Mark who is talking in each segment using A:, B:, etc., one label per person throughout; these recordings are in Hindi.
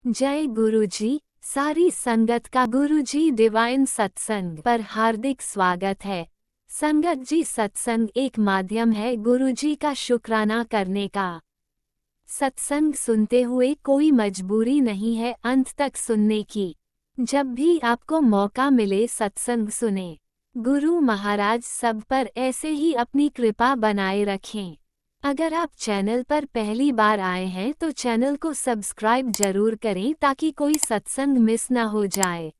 A: जय गुरुजी। सारी संगत का गुरुजी डिवाइन सत्संग पर हार्दिक स्वागत है। संगत जी, सत्संग एक माध्यम है गुरुजी का शुक्राना करने का। सत्संग सुनते हुए कोई मजबूरी नहीं है अंत तक सुनने की। जब भी आपको मौका मिले सत्संग सुने। गुरु महाराज सब पर ऐसे ही अपनी कृपा बनाए रखें। अगर आप चैनल पर पहली बार आए हैं तो चैनल को सब्सक्राइब जरूर करें ताकि कोई सत्संग मिस ना हो जाए।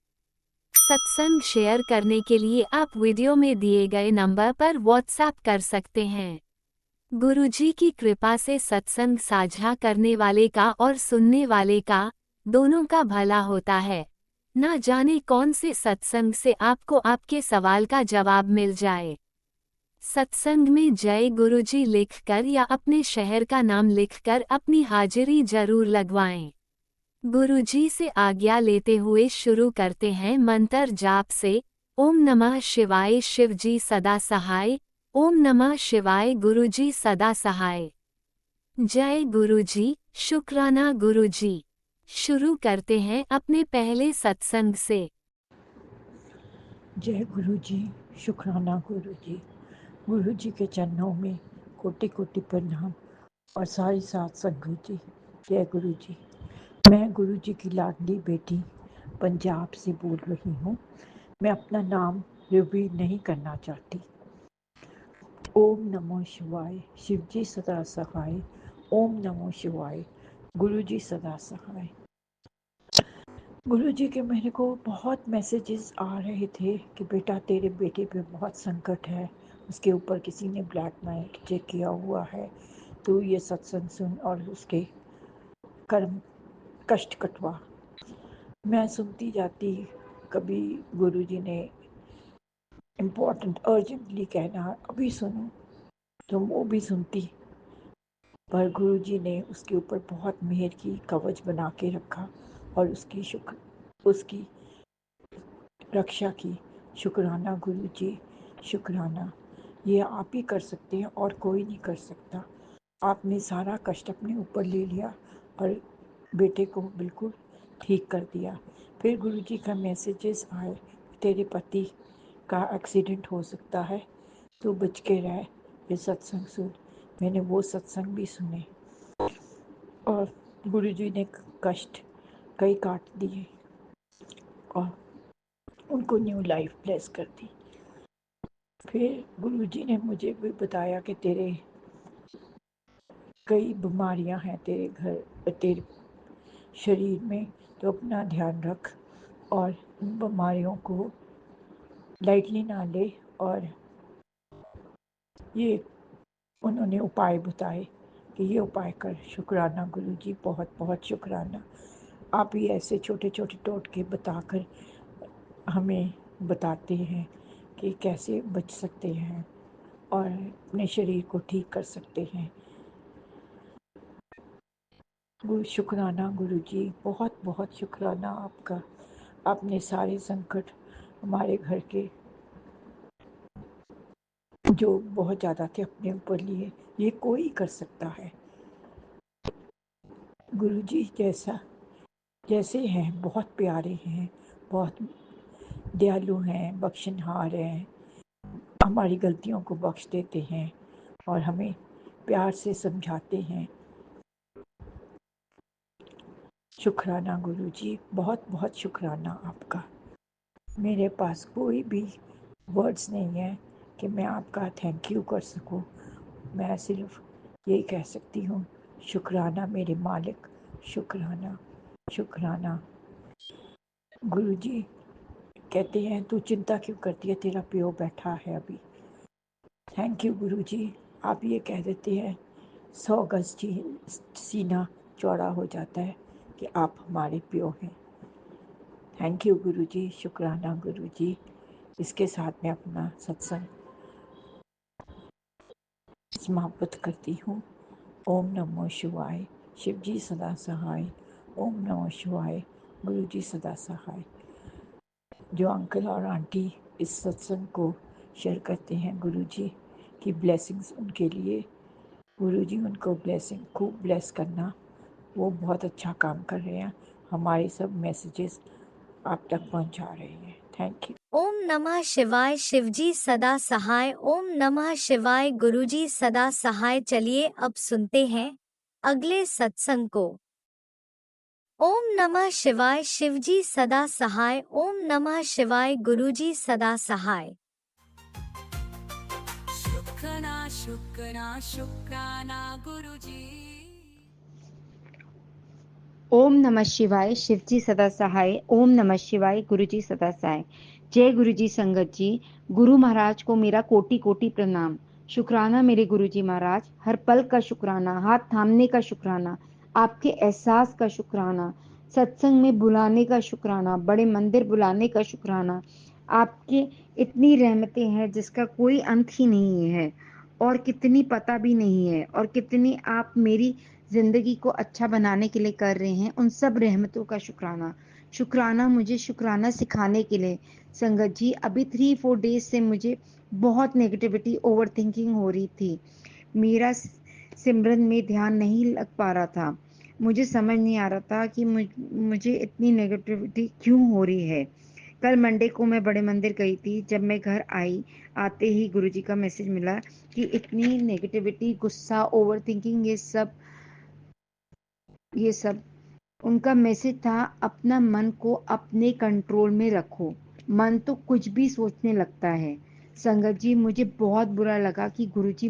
A: सत्संग शेयर करने के लिए आप वीडियो में दिए गए नंबर पर व्हाट्सएप कर सकते हैं। गुरुजी की कृपा से सत्संग साझा करने वाले का और सुनने वाले का, दोनों का भला होता है। ना जाने कौन से सत्संग से आपको आपके सवाल का जवाब मिल जाए। सत्संग में जय गुरुजी लिखकर या अपने शहर का नाम लिखकर अपनी हाजिरी जरूर लगवाएं। गुरुजी से आज्ञा लेते हुए शुरू करते हैं मंत्र जाप से। ओम नमः शिवाय शिवजी सदा सहाय। ओम नमः शिवाय गुरुजी सदा सहाय। जय गुरुजी, शुक्राना गुरुजी। शुरू करते हैं अपने पहले सत्संग से।
B: जय गुरु जी, शुक्राना गुरु जी। गुरु जी के चरणों में कोटि कोटि प्रणाम और सारी साथ संगत जी। जय गुरु जी। मैं गुरु जी की लाडली बेटी पंजाब से बोल रही हूँ। मैं अपना नाम रिवील नहीं करना चाहती। ओम नमो शिवाय, शिव जी सदा सहाय। ओम नमो शिवाय, गुरु जी सदा सहाय। गुरु जी के मेरे को बहुत मैसेजेस आ रहे थे कि बेटा तेरे बेटे पे बहुत संकट है, उसके ऊपर किसी ने ब्लैक मैजिक किया हुआ है, तो ये सत्संग सुन और उसके कर्म कष्ट कटवा। मैं सुनती जाती, कभी गुरु जी ने इम्पोर्टेंट अर्जेंटली कहना अभी सुनो, तो वो भी सुनती। पर गुरु जी ने उसके ऊपर बहुत मेहर की, कवच बना के रखा और उसकी रक्षा की। शुक्राना गुरु जी, शुक्राना। ये आप ही कर सकते हैं और कोई नहीं कर सकता। आपने सारा कष्ट अपने ऊपर ले लिया और बेटे को बिल्कुल ठीक कर दिया। फिर गुरु जी का मैसेजेस आए, तेरे पति का एक्सीडेंट हो सकता है, तो बच के रह, ये सत्संग सुन। मैंने वो सत्संग भी सुने और गुरु जी ने कष्ट कई काट दिए और उनको न्यू लाइफ ब्लेस कर दी। फिर गुरु जी ने मुझे भी बताया कि तेरे कई बीमारियां हैं तेरे शरीर में, तो अपना ध्यान रख और इन बीमारियों को लाइटली ना ले। और ये उन्होंने उपाय बताए कि ये उपाय कर। शुक्राना गुरु जी, बहुत बहुत शुक्राना। आप ही ऐसे छोटे छोटे टोटके बताकर हमें बताते हैं कि कैसे बच सकते हैं और अपने शरीर को ठीक कर सकते हैं। शुक्राना गुरु जी, बहुत बहुत शुक्राना आपका। आपने सारे संकट हमारे घर के जो बहुत ज़्यादा थे अपने ऊपर लिए। ये कोई कर सकता है। गुरु जी जैसे हैं, बहुत प्यारे हैं, बहुत दयालु हैं, बख्शनहार हैं, हमारी गलतियों को बख्श देते हैं और हमें प्यार से समझाते हैं। शुक्राना गुरु जी, बहुत बहुत शुक्राना आपका। मेरे पास कोई भी वर्ड्स नहीं है कि मैं आपका थैंक यू कर सकूं। मैं सिर्फ यही कह सकती हूँ, शुक्राना मेरे मालिक, शुक्राना शुक्राना। गुरु जी कहते हैं तू चिंता क्यों करती है, तेरा प्यो बैठा है अभी। थैंक यू गुरु जी। आप ये कह देते हैं 100 गज सीना चौड़ा हो जाता है कि आप हमारे प्यो हैं। थैंक यू गुरु जी, शुक्राना गुरु जी। इसके साथ मैं अपना सत्संग समाप्त करती हूँ। ओम नमो शिवाय, शिव जी सदा सहाय। ओम नमो शिवाय, गुरु जी सदा सहाय। जो अंकल और आंटी इस सत्संग को शेयर करते हैं, गुरु जी की ब्लेसिंग्स उनके लिए। गुरु जी उनको ब्लेसिंग खूब ब्लेस करना। वो बहुत अच्छा काम कर रहे हैं हमारे सब मैसेजेस आप तक पहुंचा रहे हैं। Thank you.
A: ओम नमः शिवाय। शिवजी सदा सहाय। ओम नमः शिवाय। गुरुजी सदा सहाय। चलिए अब सुनते हैं अगले सत्संग को। ओम नमः शिवाय। शिवजी सदा सहाय। ओम नमः शिवाय। गुरुजी सदा सहाय।
C: शुक्राना शुक्राना शुक्राना गुरुजी।
D: ओम नमः शिवाय। शिवजी सदा सहाय। ओम नमः शिवाय। गुरुजी सदा सहाय। जय गुरुजी संगत जी। गुरु महाराज को मेरा कोटि कोटि प्रणाम। शुक्राना मेरे गुरुजी महाराज। हर पल का शुक्राना, हाथ थामने का शुक्राना, आपके एहसास का शुक्राना, सत्संग में बुलाने का शुक्राना, बड़े मंदिर बुलाने का शुक्राना। आपके इतनी रहमतें हैं जिसका कोई अंत ही नहीं है, और कितनी पता भी नहीं है, और कितनी आप मेरी जिंदगी को अच्छा बनाने के लिए कर रहे हैं। उन सब रहमतों का शुक्राना। शुक्राना मुझे शुक्राना सिखाने के लिए। संगत जी, अभी 3-4 डेज से मुझे बहुत नेगेटिविटी, ओवर थिंकिंग हो रही थी। मेरा सिमरन में ध्यान नहीं लग पा रहा था। मुझे समझ नहीं आ रहा था कि मुझे इतनी नेगेटिविटी क्यों हो रही है। कल मंडे को मैं बड़े मंदिर गई थी। जब मैं घर आई, आते ही गुरुजी का मैसेज मिला कि इतनी नेगेटिविटी, गुस्सा, ओवर थिंकिंग, ये सब उनका मैसेज था। अपना मन को अपने कंट्रोल में रखो। मन तो कुछ भी सोचने लगता है। संगत जी, मुझे बहुत बुरा लगा कि गुरुजी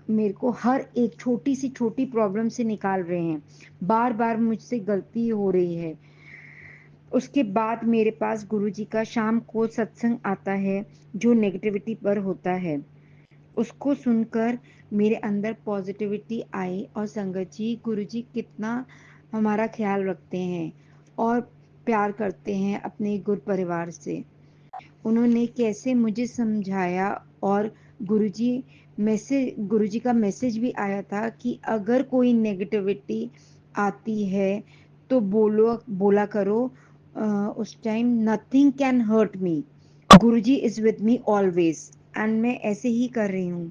D: मेरे को हर एक छोटी सी छोटी प्रॉब्लम से निकाल रहे हैं। बार बार मुझसे गलती हो रही है। उसके बाद मेरे पास गुरुजी का शाम को सत्संग आता है जो नेगेटिविटी पर होता है। उसको सुनकर मेरे अंदर पॉजिटिविटी आई। और संगत जी, गुरुजी कितना हमारा ख्याल रखते हैं और प्यार करते हैं अपने गुरु परिवार से। उन्होंने कैसे मुझे समझाया। और गुरुजी का मैसेज भी आया था कि अगर कोई नेगेटिविटी आती है तो बोला करो, उस time nothing can hurt me, गुरुजी is with me always. And मैं ऐसे ही कर रही हूँ।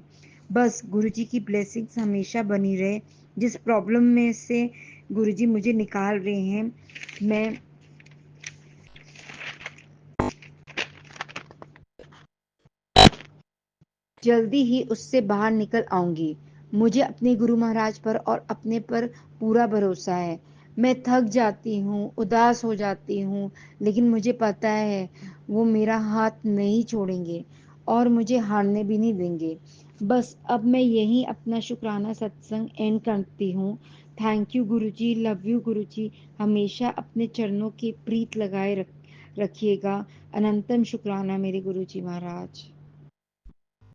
D: बस गुरुजी की ब्लेसिंग्स हमेशा बनी रहे। जिस प्रॉब्लम में से गुरुजी मुझे निकाल रहे हैं, मैं जल्दी ही उससे बाहर निकल आऊंगी। मुझे अपने गुरु महाराज पर और अपने पर पूरा भरोसा है। मैं थक जाती हूँ, उदास हो जाती हूँ, लेकिन मुझे पता है वो मेरा हाथ नहीं छोड़ेंगे और मुझे हारने भी नहीं देंगे। बस अब मैं यही अपना शुक्राना सत्संग एंड करती हूँ। Thank you Guruji, love you Guruji. हमेशा अपने चरणों की प्रीत लगाए रखिएगा। अनंतम शुक्राना मेरे गुरुजी महाराज।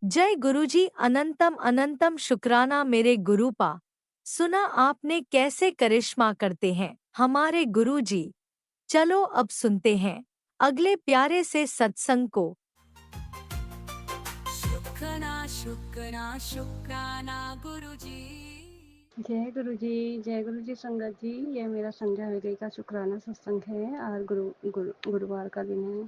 A: जय गुरुजी। अनंतम अनंतम शुक्राना मेरे गुरुपा। सुना आपने कैसे करिश्मा करते हैं हमारे गुरुजी। चलो अब सुनते हैं अगले प्यारे से सत्संग को।
C: शुक्राना शुक्राना शुक्राना गुरुजी।
E: जय गुरु जी संगत जी। ये मेरा संध्या वेले का शुक्राना सत्संग है। आज गुरुवार का दिन है।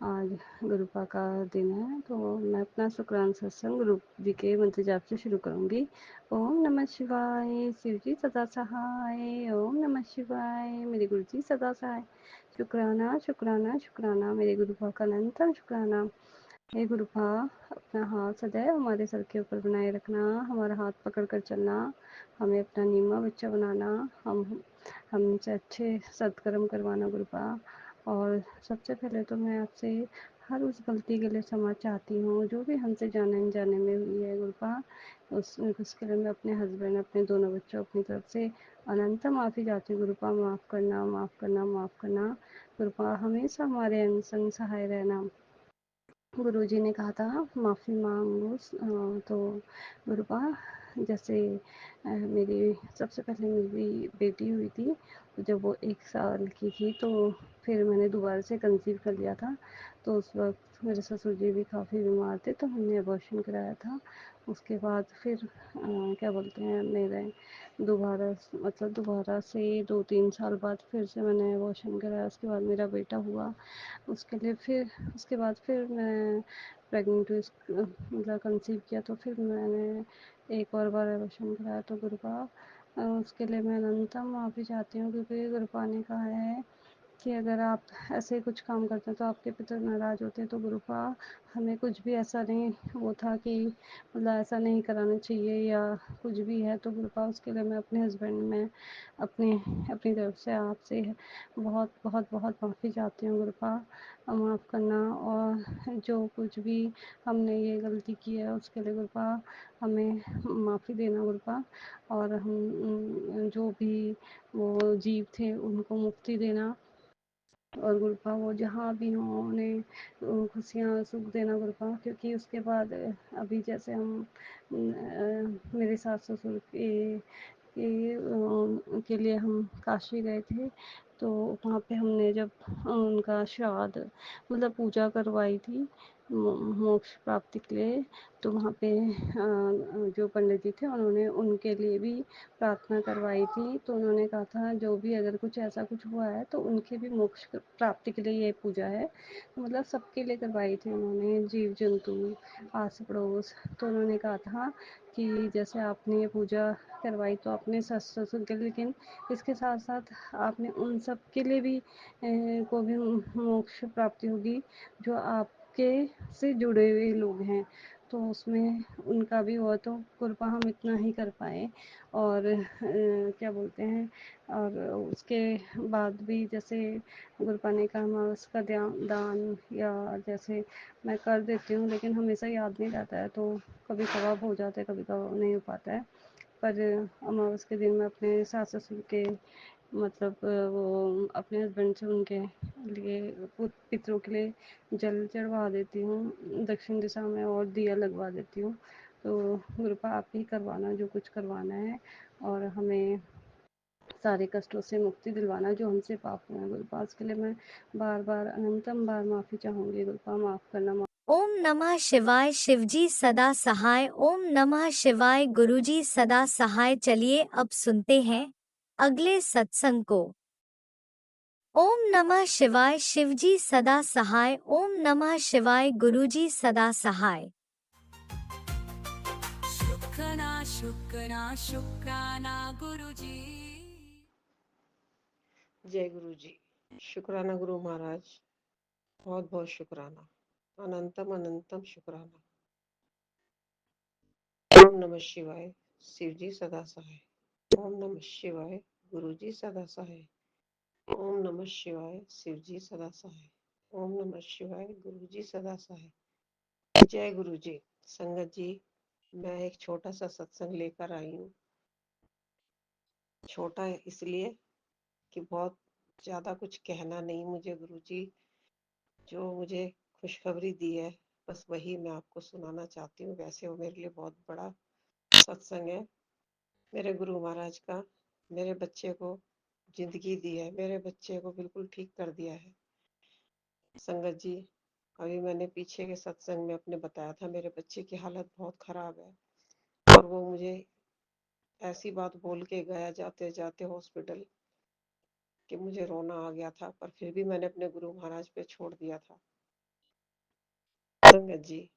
E: आज गुरुपा का दिन है, तो मैं अपना शुक्राना सत्संग गुरु जी के मंत्र जाप से शुरू करूंगी। ओम नमः शिवाय। शिव जी सदा सहाय। ओम नमः शिवाय। मेरे गुरु जी सदा सहाय। शुक्राना शुक्राना शुक्राना मेरे गुरुपा का अनंत शुक्राना। हे गुरुपा, अपना हाथ सदैव हमारे सर के ऊपर बनाए रखना, हमारा हाथ पकड़ कर चलना, हमें अपना नीमा बच्चा बनाना, हमसे अच्छे सत्कर्म करवाना गुरुपा। और सबसे पहले तो मैं आपसे हर उस गलती के लिए क्षमा चाहती हूँ जो भी हमसे जाने अनजाने में हुई है गुरुपा। उसके लिए मैं अपने हस्बैंड, अपने दोनों बच्चों, अपनी तरफ से अनंत माफ़ी चाहती हूँ गुरुपा। माफ़ करना, माफ़ करना, माफ़ करना गुरुपा। हमेशा हमारे संग सहाय रहना। गुरुजी ने कहा था माफ़ी मांगो। तो गुरुपा, जैसे मेरी सबसे पहले मेरी बेटी हुई थी, तो जब वो 1 साल की थी तो फिर मैंने दोबारा से कंसीव कर लिया था। तो उस वक्त मेरे ससुर जी भी काफ़ी बीमार थे, तो हमने अबॉर्शन कराया था। उसके बाद फिर क्या बोलते हैं, मेरे दोबारा से 2-3 साल बाद फिर से मैंने अबॉर्शन कराया। उसके बाद मेरा बेटा हुआ। उसके बाद फिर मैं प्रेग्नेंट हुई, मतलब कंसीव किया, तो फिर मैंने एक और बार अबॉर्शन कराया। तो गुरुपा, उसके लिए मैं अनंतम माफ़ी चाहती हूँ, क्योंकि गुरुपा ने कहा है कि अगर आप ऐसे कुछ काम करते हैं तो आपके पितर नाराज़ होते हैं। तो गुरुपा, हमें कुछ भी ऐसा नहीं वो था कि मतलब ऐसा नहीं कराना चाहिए या कुछ भी है, तो गुरुपा उसके लिए मैं अपने हस्बैंड में अपनी अपनी तरफ से आपसे बहुत बहुत बहुत माफ़ी चाहती हूँ गुरुपा। माफ़ करना, और जो कुछ भी हमने ये गलती की है उसके लिए गुरुपा हमें माफ़ी देना गुरुपा। और हम जो भी वो जीव थे उनको मुक्ति देना, और गुरुपा वो जहाँ भी हों उन्हें खुशियाँ सुख देना गुरुपा। क्योंकि उसके बाद अभी जैसे हम मेरे सास ससुर के लिए हम काशी गए थे, तो वहाँ पे हमने जब उनका श्राद्ध मतलब पूजा करवाई थी मोक्ष प्राप्ति के लिए, तो वहाँ पे जो पंडित जी थे उन्होंने उनके लिए भी प्रार्थना करवाई थी। तो उन्होंने कहा था जो भी अगर कुछ ऐसा कुछ हुआ है तो उनके भी मोक्ष प्राप्ति के लिए ये पूजा है, तो मतलब सबके लिए करवाई थी उन्होंने, जीव जंतु आस पड़ोस। तो उन्होंने कहा था कि जैसे आपने ये पूजा करवाई तो अपने सास ससुर के लिए, लेकिन इसके साथ साथ आपने उन सब के लिए भी को भी मोक्ष प्राप्ति होगी जो आपके से जुड़े हुए लोग हैं। तो उसमें उनका भी हुआ, तो कृपा हम इतना ही कर पाए। और क्या बोलते हैं, और उसके बाद भी जैसे गुरुपा ने कहा अमावस का दान या जैसे मैं कर देती हूँ, लेकिन हमेशा याद नहीं रहता है, तो कभी कभार हो जाता है, कभी कभार नहीं हो पाता है। पर अमावस के दिन मैं अपने सास ससुर के मतलब वो अपने हस्बैंड से उनके लिए पितरों के लिए जल चढ़वा देती हूँ दक्षिण दिशा में, और दिया लगवा देती हूँ। तो गुरुपा आप ही करवाना जो कुछ करवाना है, और हमें सारे कष्टों से मुक्ति दिलवाना जो हमसे पाप हुए हैं गुरुपा। इसके लिए मैं बार बार अनंतम बार माफ़ी चाहूँगी गुरुपा, माफ़ करना।
A: ओम नमः शिवाय। शिवजी सदा सहाय। ओम नमः शिवाय। गुरुजी सदा सहाय। चलिए अब सुनते हैं अगले सत्संग को। ओम नमः शिवाय। शिवजी सदा सहाय। ओम नमः शिवाय। गुरुजी सदा सहाय।
C: शुक्राना शुक्राना गुरुजी।
F: जय गुरु जी। शुक्राना गुरु महाराज, बहुत बहुत शुक्राना, अनंतम अनंतम शुक्राना। ओम नमः शिवाय। शिव जी सदा सहाय। ओम नमः शिवाय। गुरु जी सदा सहाय। ओम नमः शिवाय। शिव जी सदा सहाय। ओम नमः शिवाय। गुरु जी सदा सहाय। जय गुरु जी। संगत जी, मैं एक छोटा सा सत्संग लेकर आई हूँ। छोटा इसलिए कि बहुत ज्यादा कुछ कहना नहीं मुझे। गुरु जी जो मुझे खुशखबरी दी है बस वही मैं आपको सुनाना चाहती हूँ। वैसे वो मेरे लिए बहुत बड़ा सत्संग है। मेरे गुरु महाराज का मेरे बच्चे को जिंदगी दी है, मेरे बच्चे को बिल्कुल ठीक कर दिया है। संगत जी, अभी मैंने पीछे के सत्संग में अपने बताया था मेरे बच्चे की हालत बहुत खराब है, और वो मुझे ऐसी बात बोल के गया जाते जाते हॉस्पिटल कि मुझे रोना आ गया था, पर फिर भी मैंने अपने गुरु महाराज पे छोड़ दिया था। संगत जी,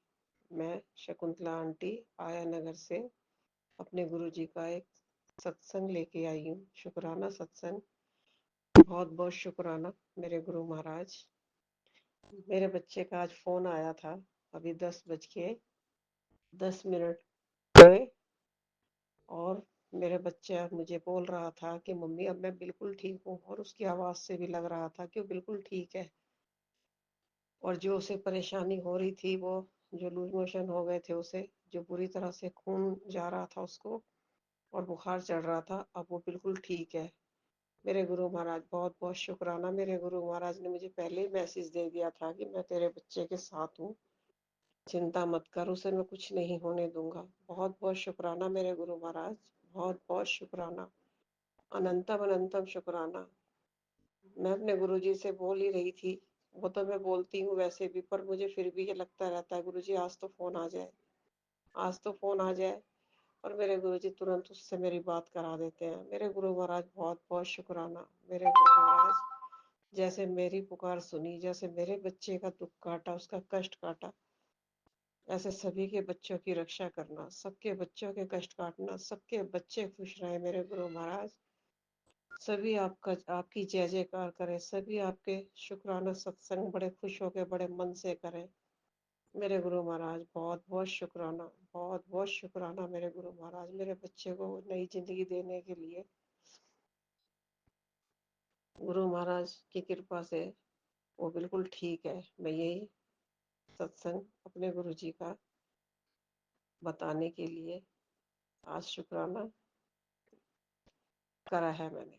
F: मैं शकुंतला आंटी आया नगर से अपने गुरु जी का एक सत्संग लेके आई हूँ। शुक्राना सत्संग। बहुत बहुत शुक्राना मेरे गुरु महाराज। मेरे बच्चे का आज फोन आया था, अभी 10:10 हुए, और मेरे बच्चा मुझे बोल रहा था कि मम्मी अब मैं बिल्कुल ठीक हूँ, और उसकी आवाज से भी लग रहा था कि वो बिल्कुल ठीक है। और जो उसे परेशानी हो रही थी, वो जो लूज मोशन हो गए थे उसे, जो बुरी तरह से खून जा रहा था उसको और बुखार चढ़ रहा था, अब वो बिल्कुल ठीक है। मेरे गुरु महाराज बहुत बहुत शुक्राना। मेरे गुरु महाराज ने मुझे पहले ही मैसेज दे दिया था कि मैं तेरे बच्चे के साथ हूँ, चिंता मत कर, उसे मैं कुछ नहीं होने दूंगा। बहुत बहुत शुक्राना मेरे गुरु महाराज, बहुत बहुत शुक्राना, अनंतम अनंतम शुक्राना। मैं अपने गुरु जी से बोल ही रही थी, वो तो मैं बोलती हूँ वैसे भी, पर मुझे फिर भी ये लगता रहता है गुरु जी आज तो फोन आ जाए, आज तो फोन आ जाए। और मेरे गुरु जी तुरंत उससे मेरी बात करा देते हैं। मेरे गुरु महाराज बहुत बहुत शुक्राना। मेरे गुरु महाराज जैसे मेरी पुकार सुनी, जैसे मेरे बच्चे का दुख काटा, उसका कष्ट काटा, ऐसे सभी के बच्चों की रक्षा करना, सबके बच्चों के कष्ट काटना, सबके बच्चे खुश रहे मेरे गुरु महाराज। सभी आपकी जय जयकार करें, सभी आपके शुक्राना सत्संग बड़े खुश होकर बड़े मन से करें मेरे गुरु महाराज। बहुत बहुत शुक्राना, बहुत बहुत शुक्राना मेरे गुरु महाराज, मेरे बच्चे को नई जिंदगी देने के लिए। गुरु महाराज की कृपा से वो बिल्कुल ठीक है। मैं यही सत्संग अपने गुरु जी का बताने के लिए आज शुक्राना करा है मैंने।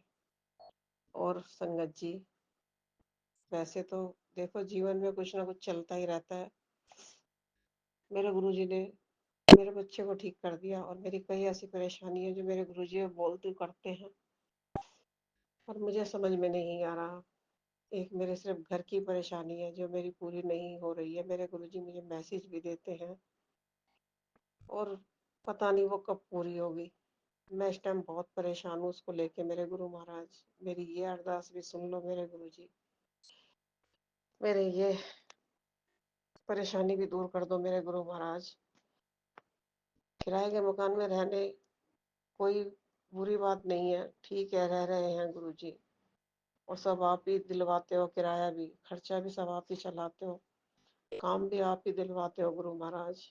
F: और संगत जी, वैसे तो देखो जीवन में कुछ ना कुछ चलता ही रहता है। मेरे गुरुजी ने मेरे बच्चे को ठीक कर दिया और मेरी कई ऐसी परेशानी है जो मेरे गुरुजी बोलते करते हैं पर मुझे समझ में नहीं आ रहा। एक मेरे सिर्फ घर की परेशानी है जो मेरी पूरी नहीं हो रही है। मेरे गुरुजी मुझे मैसेज भी देते हैं और पता नहीं वो कब पूरी होगी। मैं इस टाइम बहुत परेशान हूँ उसको लेके मेरे गुरु महाराज। मेरी ये अरदास भी सुन लो मेरे गुरुजी, मेरे ये परेशानी भी दूर कर दो मेरे गुरु महाराज। किराए के मकान में रहने कोई बुरी बात नहीं है, ठीक है, रह रहे हैं गुरुजी। और सब आप ही दिलवाते हो, किराया भी खर्चा भी सब आप ही चलाते हो, काम भी आप ही दिलवाते हो गुरु महाराज।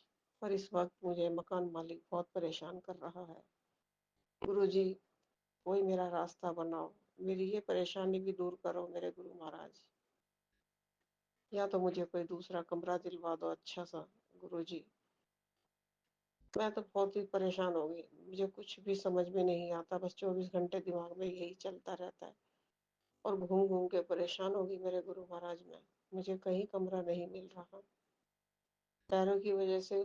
F: पर इस वक्त मुझे मकान मालिक बहुत परेशान कर रहा है गुरुजी। कोई मेरा रास्ता बनाओ, मेरी ये परेशानी भी दूर करो मेरे गुरु महाराज। या तो मुझे कोई दूसरा कमरा दिलवा दो अच्छा सा गुरुजी। मैं तो बहुत ही परेशान हो गई, मुझे कुछ भी समझ में नहीं आता, बस 24 घंटे दिमाग में यही चलता रहता है और घूम घूम के परेशान हो गई मेरे गुरु महाराज। में मुझे कहीं कमरा नहीं मिल रहा। पैरों की वजह से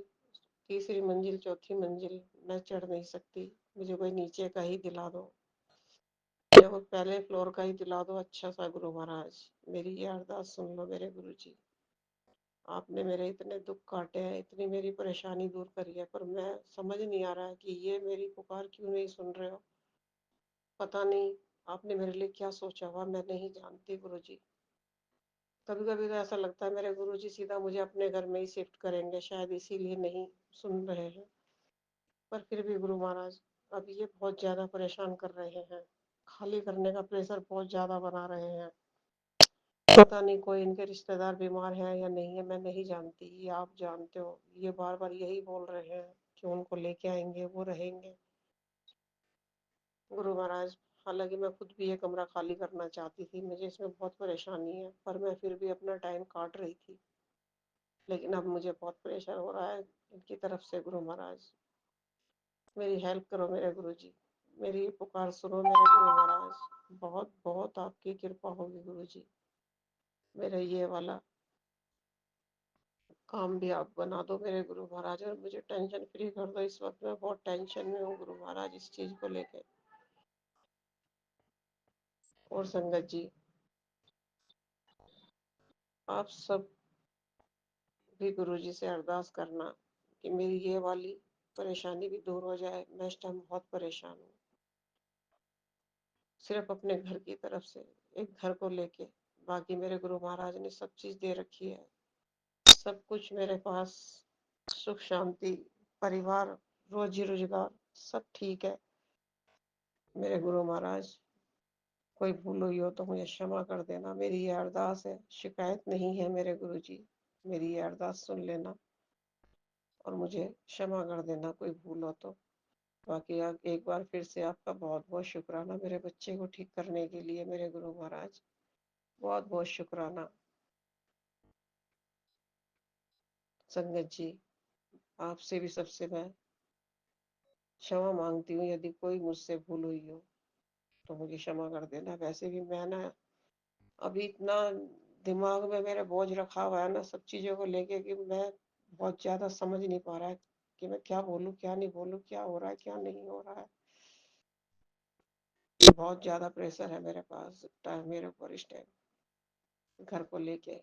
F: तीसरी मंजिल चौथी मंजिल मैं चढ़ नहीं सकती। मुझे कोई नीचे का ही दिला दो या वो पहले फ्लोर का ही दिला दो अच्छा सा गुरु महाराज। मेरी ये अरदास सुन लो मेरे गुरु जी। आपने मेरे इतने दुख काटे हैं, इतनी मेरी परेशानी दूर करी है, पर मैं समझ नहीं आ रहा है कि ये मेरी पुकार क्यों नहीं सुन रहे हो। पता नहीं आपने मेरे लिए क्या सोचा हुआ, मैं नहीं जानती गुरु जी। कभी कभी तो ऐसा लगता है मेरे गुरु जी सीधा मुझे अपने घर में ही शिफ्ट करेंगे, शायद इसीलिए नहीं सुन रहे हैं। पर फिर भी गुरु महाराज अब ये बहुत ज्यादा परेशान कर रहे हैं, खाली करने का प्रेशर बहुत ज्यादा बना रहे हैं। पता नहीं कोई इनके रिश्तेदार बीमार है या नहीं है, मैं नहीं जानती, ये आप जानते हो। ये बार बार यही बोल रहे हैं कि उनको लेके आएंगे, वो रहेंगे गुरु महाराज। हालांकि मैं खुद भी ये कमरा खाली करना चाहती थी, मुझे इसमें बहुत परेशानी है, पर मैं फिर भी अपना टाइम काट रही थी। लेकिन अब मुझे बहुत प्रेशर हो रहा है इनकी तरफ से गुरु महाराज। मेरी हेल्प करो मेरे गुरु जी, मेरी पुकार सुनो मेरे गुरु महाराज। बहुत बहुत आपकी कृपा होगी गुरु जी। मेरा ये वाला काम भी आप बना दो मेरे गुरु महाराज और मुझे टेंशन फ्री कर दो। इस वक्त मैं बहुत टेंशन में हूँ गुरु महाराज इस चीज को लेके। और संगत जी, आप सब भी गुरु जी से अरदास करना कि मेरी ये वाली परेशानी भी दूर हो जाए। मैं इस टाइम बहुत परेशान हूँ, सिर्फ अपने घर की तरफ से, एक घर को लेके। बाकी मेरे गुरु महाराज ने सब चीज दे रखी है, सब कुछ मेरे पास, सुख शांति, परिवार, रोजी रोजगार सब ठीक है मेरे गुरु महाराज। कोई भूल हुई हो तो मुझे क्षमा कर देना। मेरी ये अरदास है, शिकायत नहीं है मेरे गुरु जी। मेरी ये अरदास सुन लेना और मुझे क्षमा कर देना कोई भूल हो तो। बाकी आप एक बार फिर से आपका बहुत बहुत शुक्राना मेरे बच्चे को ठीक करने के लिए मेरे गुरु महाराज। बहुत बहुत शुक्राना संगत जी। आपसे भी सबसे मैं क्षमा मांगती हूँ, यदि कोई मुझसे भूल हुई हो तो मुझे क्षमा कर देना। वैसे भी मैं ना अभी इतना दिमाग में मेरे बोझ रखा हुआ है ना सब चीजों को लेके कि मैं बहुत ज्यादा समझ नहीं पा रहा है कि मैं क्या बोलूं क्या नहीं बोलूं, क्या हो रहा है क्या नहीं हो रहा है। बहुत ज्यादा प्रेशर है मेरे पास टाइम, मेरे ऊपर इस टाइम घर को लेके।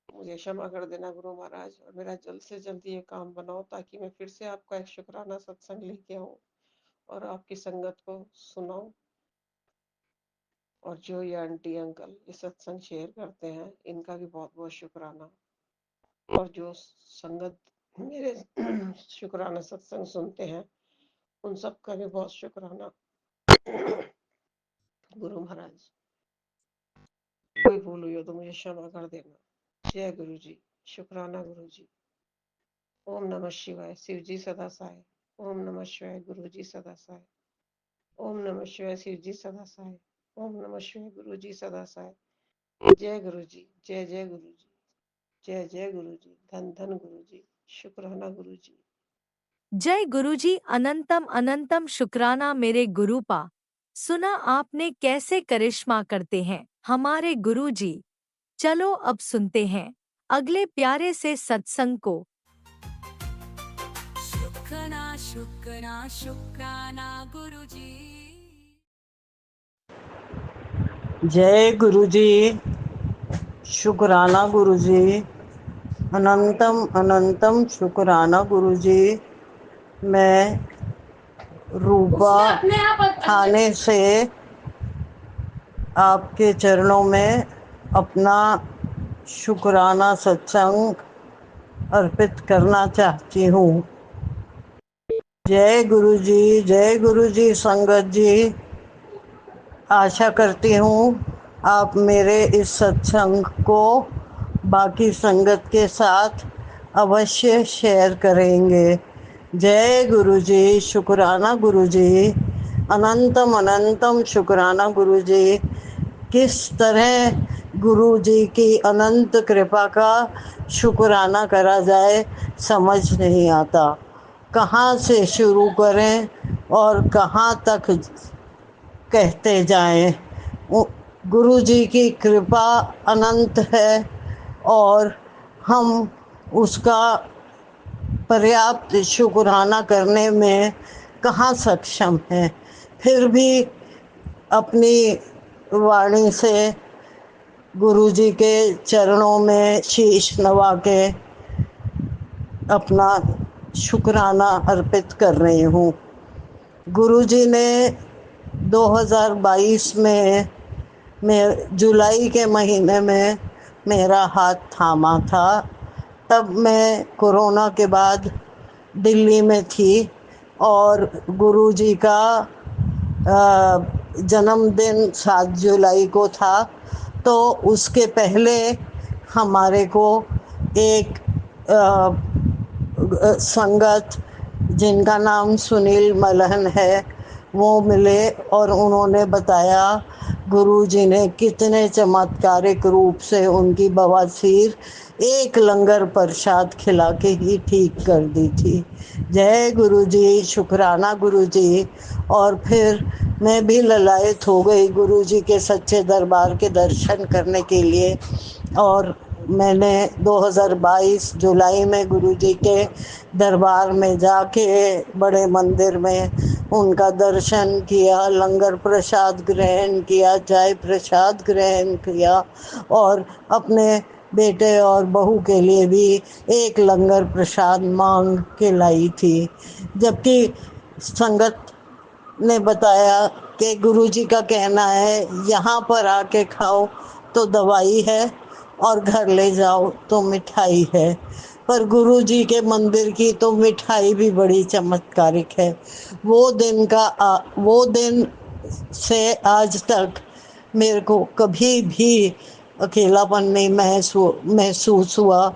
F: मुझे क्षमा कर देना गुरु महाराज और मेरा जल्द से जल्द ये काम बनाओ ताकि मैं फिर से आपका एक शुक्राना सत्संग लेके आऊं और आपकी संगत को सुनाऊं। और जो ये आंटी अंकल ये सत्संग शेयर करते हैं इनका भी बहुत बहुत शुक्राना। और जो संगत मेरे शुक्राना सत्संग सुनते हैं उन सब का भी बहुत शुक्राना। गुरु महाराज, कोई भूल हुई हो तो मुझे क्षमा कर देना। जय गुरु जी, शुक्राना गुरु जी। ओम नमः शिवाय। शिव जी सदा सहाय। ओम नमः शिवाय। गुरु जी सदा सहाय। ओम नमः शिवाय। शिव जी सदा सहाय। ओम नमः शिवाय। गुरु जी सदा सहाय। जय गुरु जी, जय जय गुरु जी, जय जय गुरु जी, धन धन गुरु जी, शुक्राना गुरु जी।
A: जय गुरुजी, अनंतम अनंतम शुक्राना मेरे गुरुपा। सुना आपने कैसे करिश्मा करते हैं हमारे गुरुजी। चलो अब सुनते हैं अगले प्यारे से सत्संग को।
C: शुक्राना शुक्राना शुक्राना गुरुजी।
G: जय गुरु जी, शुक्राना गुरु जी, अनंतम अनंतम शुक्राना गुरु जी। मैं रूपा थाने से आपके चरणों में अपना शुक्राना सत्संग अर्पित करना चाहती हूँ। जय गुरु जी, जय गुरु जी। संगत जी, आशा करती हूँ आप मेरे इस सत्संग को बाकी संगत के साथ अवश्य शेयर करेंगे। जय गुरु जी, शुक्राना गुरु जी, अनंतम अनंतम शुक्राना गुरु जी। किस तरह गुरु जी की अनंत कृपा का शुक्राना करा जाए समझ नहीं आता। कहाँ से शुरू करें और कहाँ तक कहते जाएं। गुरु जी की कृपा अनंत है और हम उसका पर्याप्त शुक्राना करने में कहाँ सक्षम हैं। फिर भी अपनी वाणी से गुरु जी के चरणों में शीश नवा के अपना शुक्राना अर्पित कर रही हूँ। गुरु जी ने 2022 में जुलाई के महीने में मेरा हाथ थामा था। तब मैं कोरोना के बाद दिल्ली में थी और गुरु जी का जन्मदिन 7 जुलाई को था। तो उसके पहले हमारे को एक संगत जिनका नाम सुनील मलहन है वो मिले और उन्होंने बताया गुरु जी ने कितने चमत्कारिक रूप से उनकी बवासीर एक लंगर प्रसाद खिला के ही ठीक कर दी थी। जय गुरु जी, शुक्राना गुरु जी। और फिर मैं भी ललायत हो गई गुरु जी के सच्चे दरबार के दर्शन करने के लिए। और मैंने 2022 जुलाई में गुरु जी के दरबार में जाके बड़े मंदिर में उनका दर्शन किया, लंगर प्रसाद ग्रहण किया, चाय प्रसाद ग्रहण किया और अपने बेटे और बहू के लिए भी एक लंगर प्रसाद मांग के लाई थी। जबकि संगत ने बताया कि गुरु जी का कहना है यहाँ पर आके खाओ तो दवाई है और घर ले जाओ तो मिठाई है। पर गुरु जी के मंदिर की तो मिठाई भी बड़ी चमत्कारिक है। वो दिन से आज तक मेरे को कभी भी अकेलापन नहीं महसूस हुआ।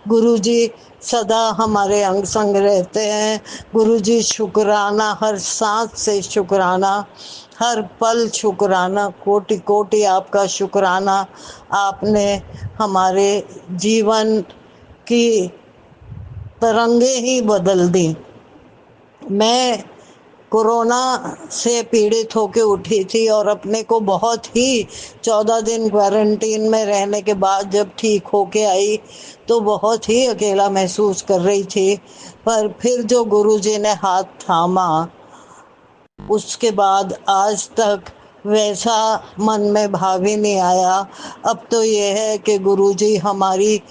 G: गुरु जी सदा हमारे अंग संग रहते हैं। गुरु जी शुक्राना, हर सांस से शुक्राना, हर पल शुक्राना, कोटि कोटि आपका शुक्राना। आपने हमारे जीवन की तरंगे ही बदल दी। मैं कोरोना से पीड़ित होकर उठी थी और अपने को बहुत ही 14 दिन क्वारंटीन में रहने के बाद जब ठीक होके आई तो बहुत ही अकेला महसूस कर रही थी। पर फिर जो गुरुजी ने हाथ थामा उसके बाद आज तक वैसा मन में भाव ही नहीं आया। अब तो ये है कि गुरुजी हमारी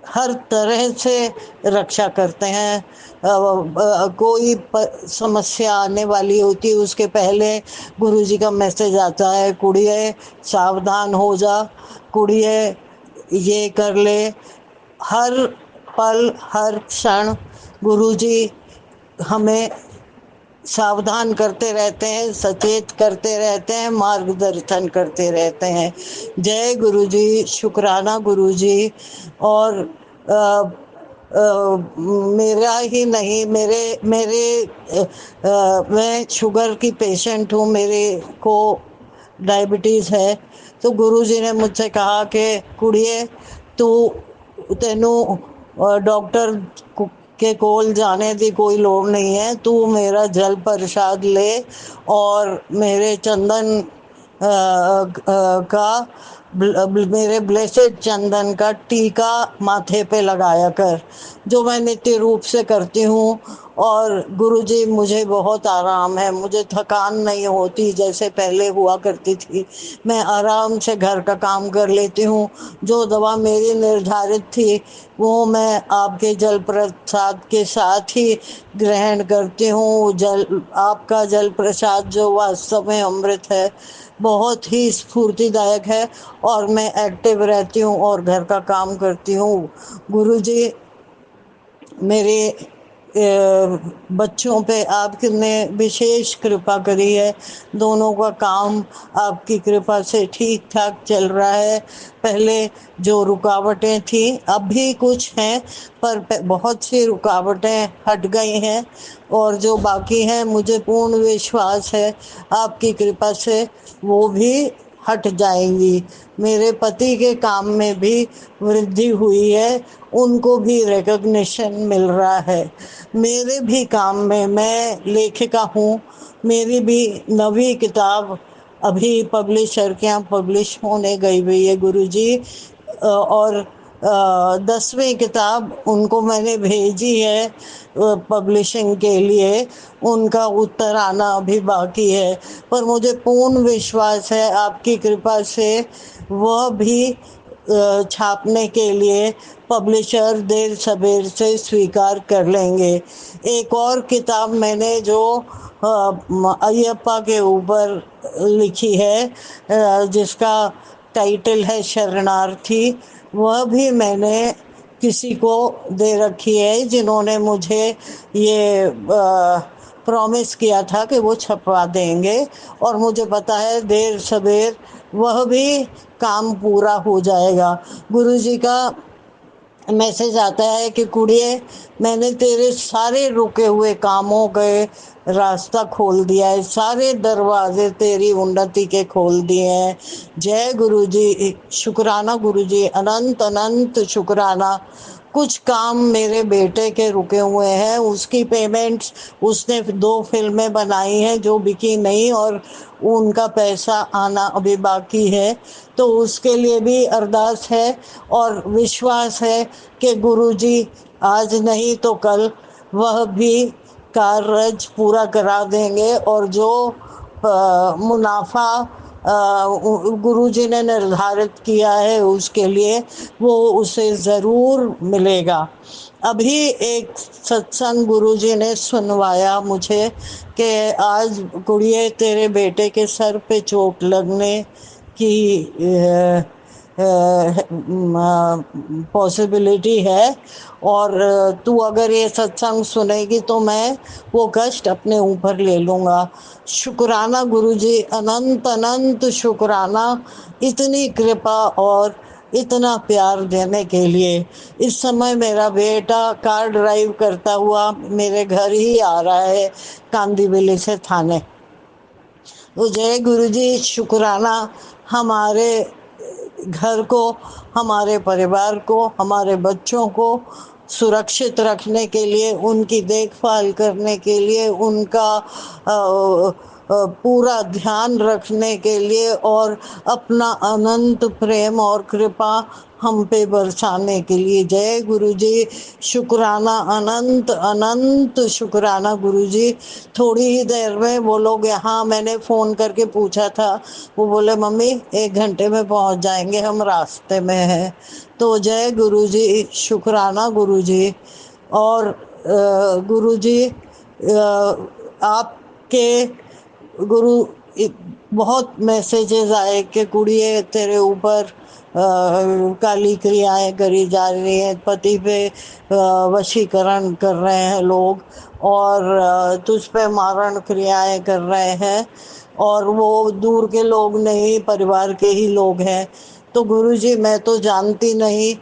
G: हर तरह से रक्षा करते हैं। कोई समस्या आने वाली होती है उसके पहले गुरुजी का मैसेज आता है, कुड़िए सावधान हो जा, कुड़िए ये कर ले, हर पल हर क्षण गुरुजी हमें सावधान करते रहते हैं, सचेत करते रहते हैं, मार्गदर्शन करते रहते हैं। जय गुरुजी, शुक्राना गुरुजी। और मेरा ही नहीं, मेरे मेरे मैं शुगर की पेशेंट हूँ, मेरे को डायबिटीज़ है। तो गुरुजी ने मुझसे कहा कि कुड़िए तू तेनू डॉक्टर के कोल जाने की कोई लोड़ नहीं है, तू मेरा जल प्रसाद ले और मेरे चंदन का मेरे ब्लेसेड चंदन का टीका माथे पे लगाया कर, जो मैं नित्य रूप से करती हूँ। और गुरुजी मुझे बहुत आराम है, मुझे थकान नहीं होती जैसे पहले हुआ करती थी। मैं आराम से घर का काम कर लेती हूँ। जो दवा मेरी निर्धारित थी वो मैं आपके जल प्रसाद के साथ ही ग्रहण करती हूँ। आपका जल प्रसाद जो वास्तव में अमृत है, बहुत ही स्फूर्तिदायक है और मैं एक्टिव रहती हूँ और घर का काम करती हूँ। गुरुजी मेरे बच्चों पे आपने विशेष कृपा करी है। दोनों का काम आपकी कृपा से ठीक ठाक चल रहा है। पहले जो रुकावटें थी, अब भी कुछ हैं, पर बहुत सी रुकावटें हट गई हैं और जो बाकी हैं मुझे पूर्ण विश्वास है आपकी कृपा से वो भी हट जाएंगी। मेरे पति के काम में भी वृद्धि हुई है, उनको भी रिकॉग्निशन मिल रहा है। मेरे भी काम में, मैं लेखिका हूँ, मेरी भी नवी किताब अभी पब्लिशर के यहाँ पब्लिश होने गई हुई है गुरुजी। और 10वीं किताब उनको मैंने भेजी है पब्लिशिंग के लिए, उनका उत्तर आना अभी बाकी है। पर मुझे पूर्ण विश्वास है आपकी कृपा से वह भी छापने के लिए पब्लिशर देर सबेर से स्वीकार कर लेंगे। एक और किताब मैंने जो अयप्पा के ऊपर लिखी है जिसका टाइटल है शरणार्थी, वह भी मैंने किसी को दे रखी है जिन्होंने मुझे ये प्रॉमिस किया था कि वो छपवा देंगे। और मुझे पता है देर सबेर वह भी काम पूरा हो जाएगा। गुरुजी का मैसेज आता है कि कुड़िए मैंने तेरे सारे रुके हुए कामों के रास्ता खोल दिया है, सारे दरवाजे तेरी उन्नति के खोल दिए हैं। जय गुरुजी, शुक्राना गुरुजी, अनंत अनंत शुक्राना। कुछ काम मेरे बेटे के रुके हुए हैं, उसकी पेमेंट्स, उसने 2 फिल्में बनाई हैं जो बिकी नहीं और उनका पैसा आना अभी बाकी है, तो उसके लिए भी अरदास है और विश्वास है कि गुरुजी आज नहीं तो कल वह भी कार्य पूरा करा देंगे और जो मुनाफा गुरुजी ने निर्धारित किया है उसके लिए वो उसे ज़रूर मिलेगा। अभी एक सत्संग गुरुजी ने सुनवाया मुझे कि आज कुड़िए तेरे बेटे के सर पे चोट लगने की पॉसिबिलिटी है और तू अगर ये सत्संग सुनेगी तो मैं वो कष्ट अपने ऊपर ले लूँगा। शुक्राना गुरुजी, अनंत अनंत शुक्राना इतनी कृपा और इतना प्यार देने के लिए। इस समय मेरा बेटा कार ड्राइव करता हुआ मेरे घर ही आ रहा है कांदीवली से थाने। तो जय गुरुजी, शुक्राना हमारे घर को, हमारे परिवार को, हमारे बच्चों को सुरक्षित रखने के लिए, उनकी देखभाल करने के लिए, उनका पूरा ध्यान रखने के लिए और अपना अनंत प्रेम और कृपा हम पे बरसाने के लिए। जय गुरुजी, शुक्राना, अनंत अनंत शुक्राना गुरुजी। थोड़ी ही देर में वो लोग यहाँ, मैंने फ़ोन करके पूछा था, वो बोले मम्मी 1 घंटे में पहुँच जाएंगे, हम रास्ते में हैं। तो जय गुरुजी, शुक्राना गुरुजी। और गुरुजी आपके गुरु बहुत मैसेजेस आए कि कुड़िए तेरे ऊपर काली क्रियाएं करी जा रही हैं, पति पे वशीकरण कर रहे हैं लोग, और तुझ पे मारण क्रियाएं कर रहे हैं, और वो दूर के लोग नहीं, परिवार के ही लोग हैं। तो गुरुजी मैं तो जानती नहीं,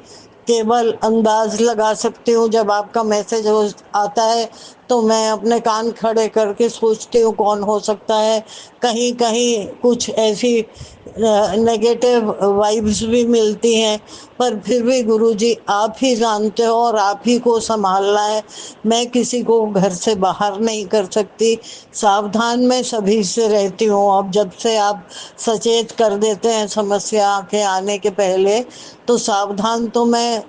G: केवल अंदाज लगा सकती हूँ। जब आपका मैसेज आता है तो मैं अपने कान खड़े करके सोचती हूँ कौन हो सकता है। कहीं कहीं कुछ ऐसी नेगेटिव वाइब्स भी मिलती हैं, पर फिर भी गुरुजी आप ही जानते हो और आप ही को संभालना है। मैं किसी को घर से बाहर नहीं कर सकती, सावधान मैं सभी से रहती हूँ। अब जब से आप सचेत कर देते हैं समस्या के आने के पहले, तो सावधान तो मैं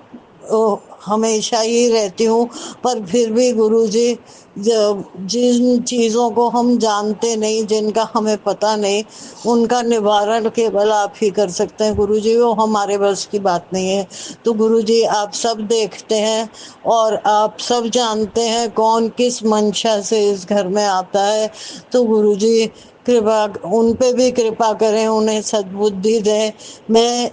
G: हमेशा ही रहती हूँ। पर फिर भी गुरुजी, जिन चीज़ों को हम जानते नहीं, जिनका हमें पता नहीं, उनका निवारण केवल आप ही कर सकते हैं गुरुजी, वो हमारे बस की बात नहीं है। तो गुरुजी आप सब देखते हैं और आप सब जानते हैं कौन किस मंशा से इस घर में आता है। तो गुरुजी कृपा उन पे भी कृपा करें, उन्हें सद्बुद्धि दें। मैं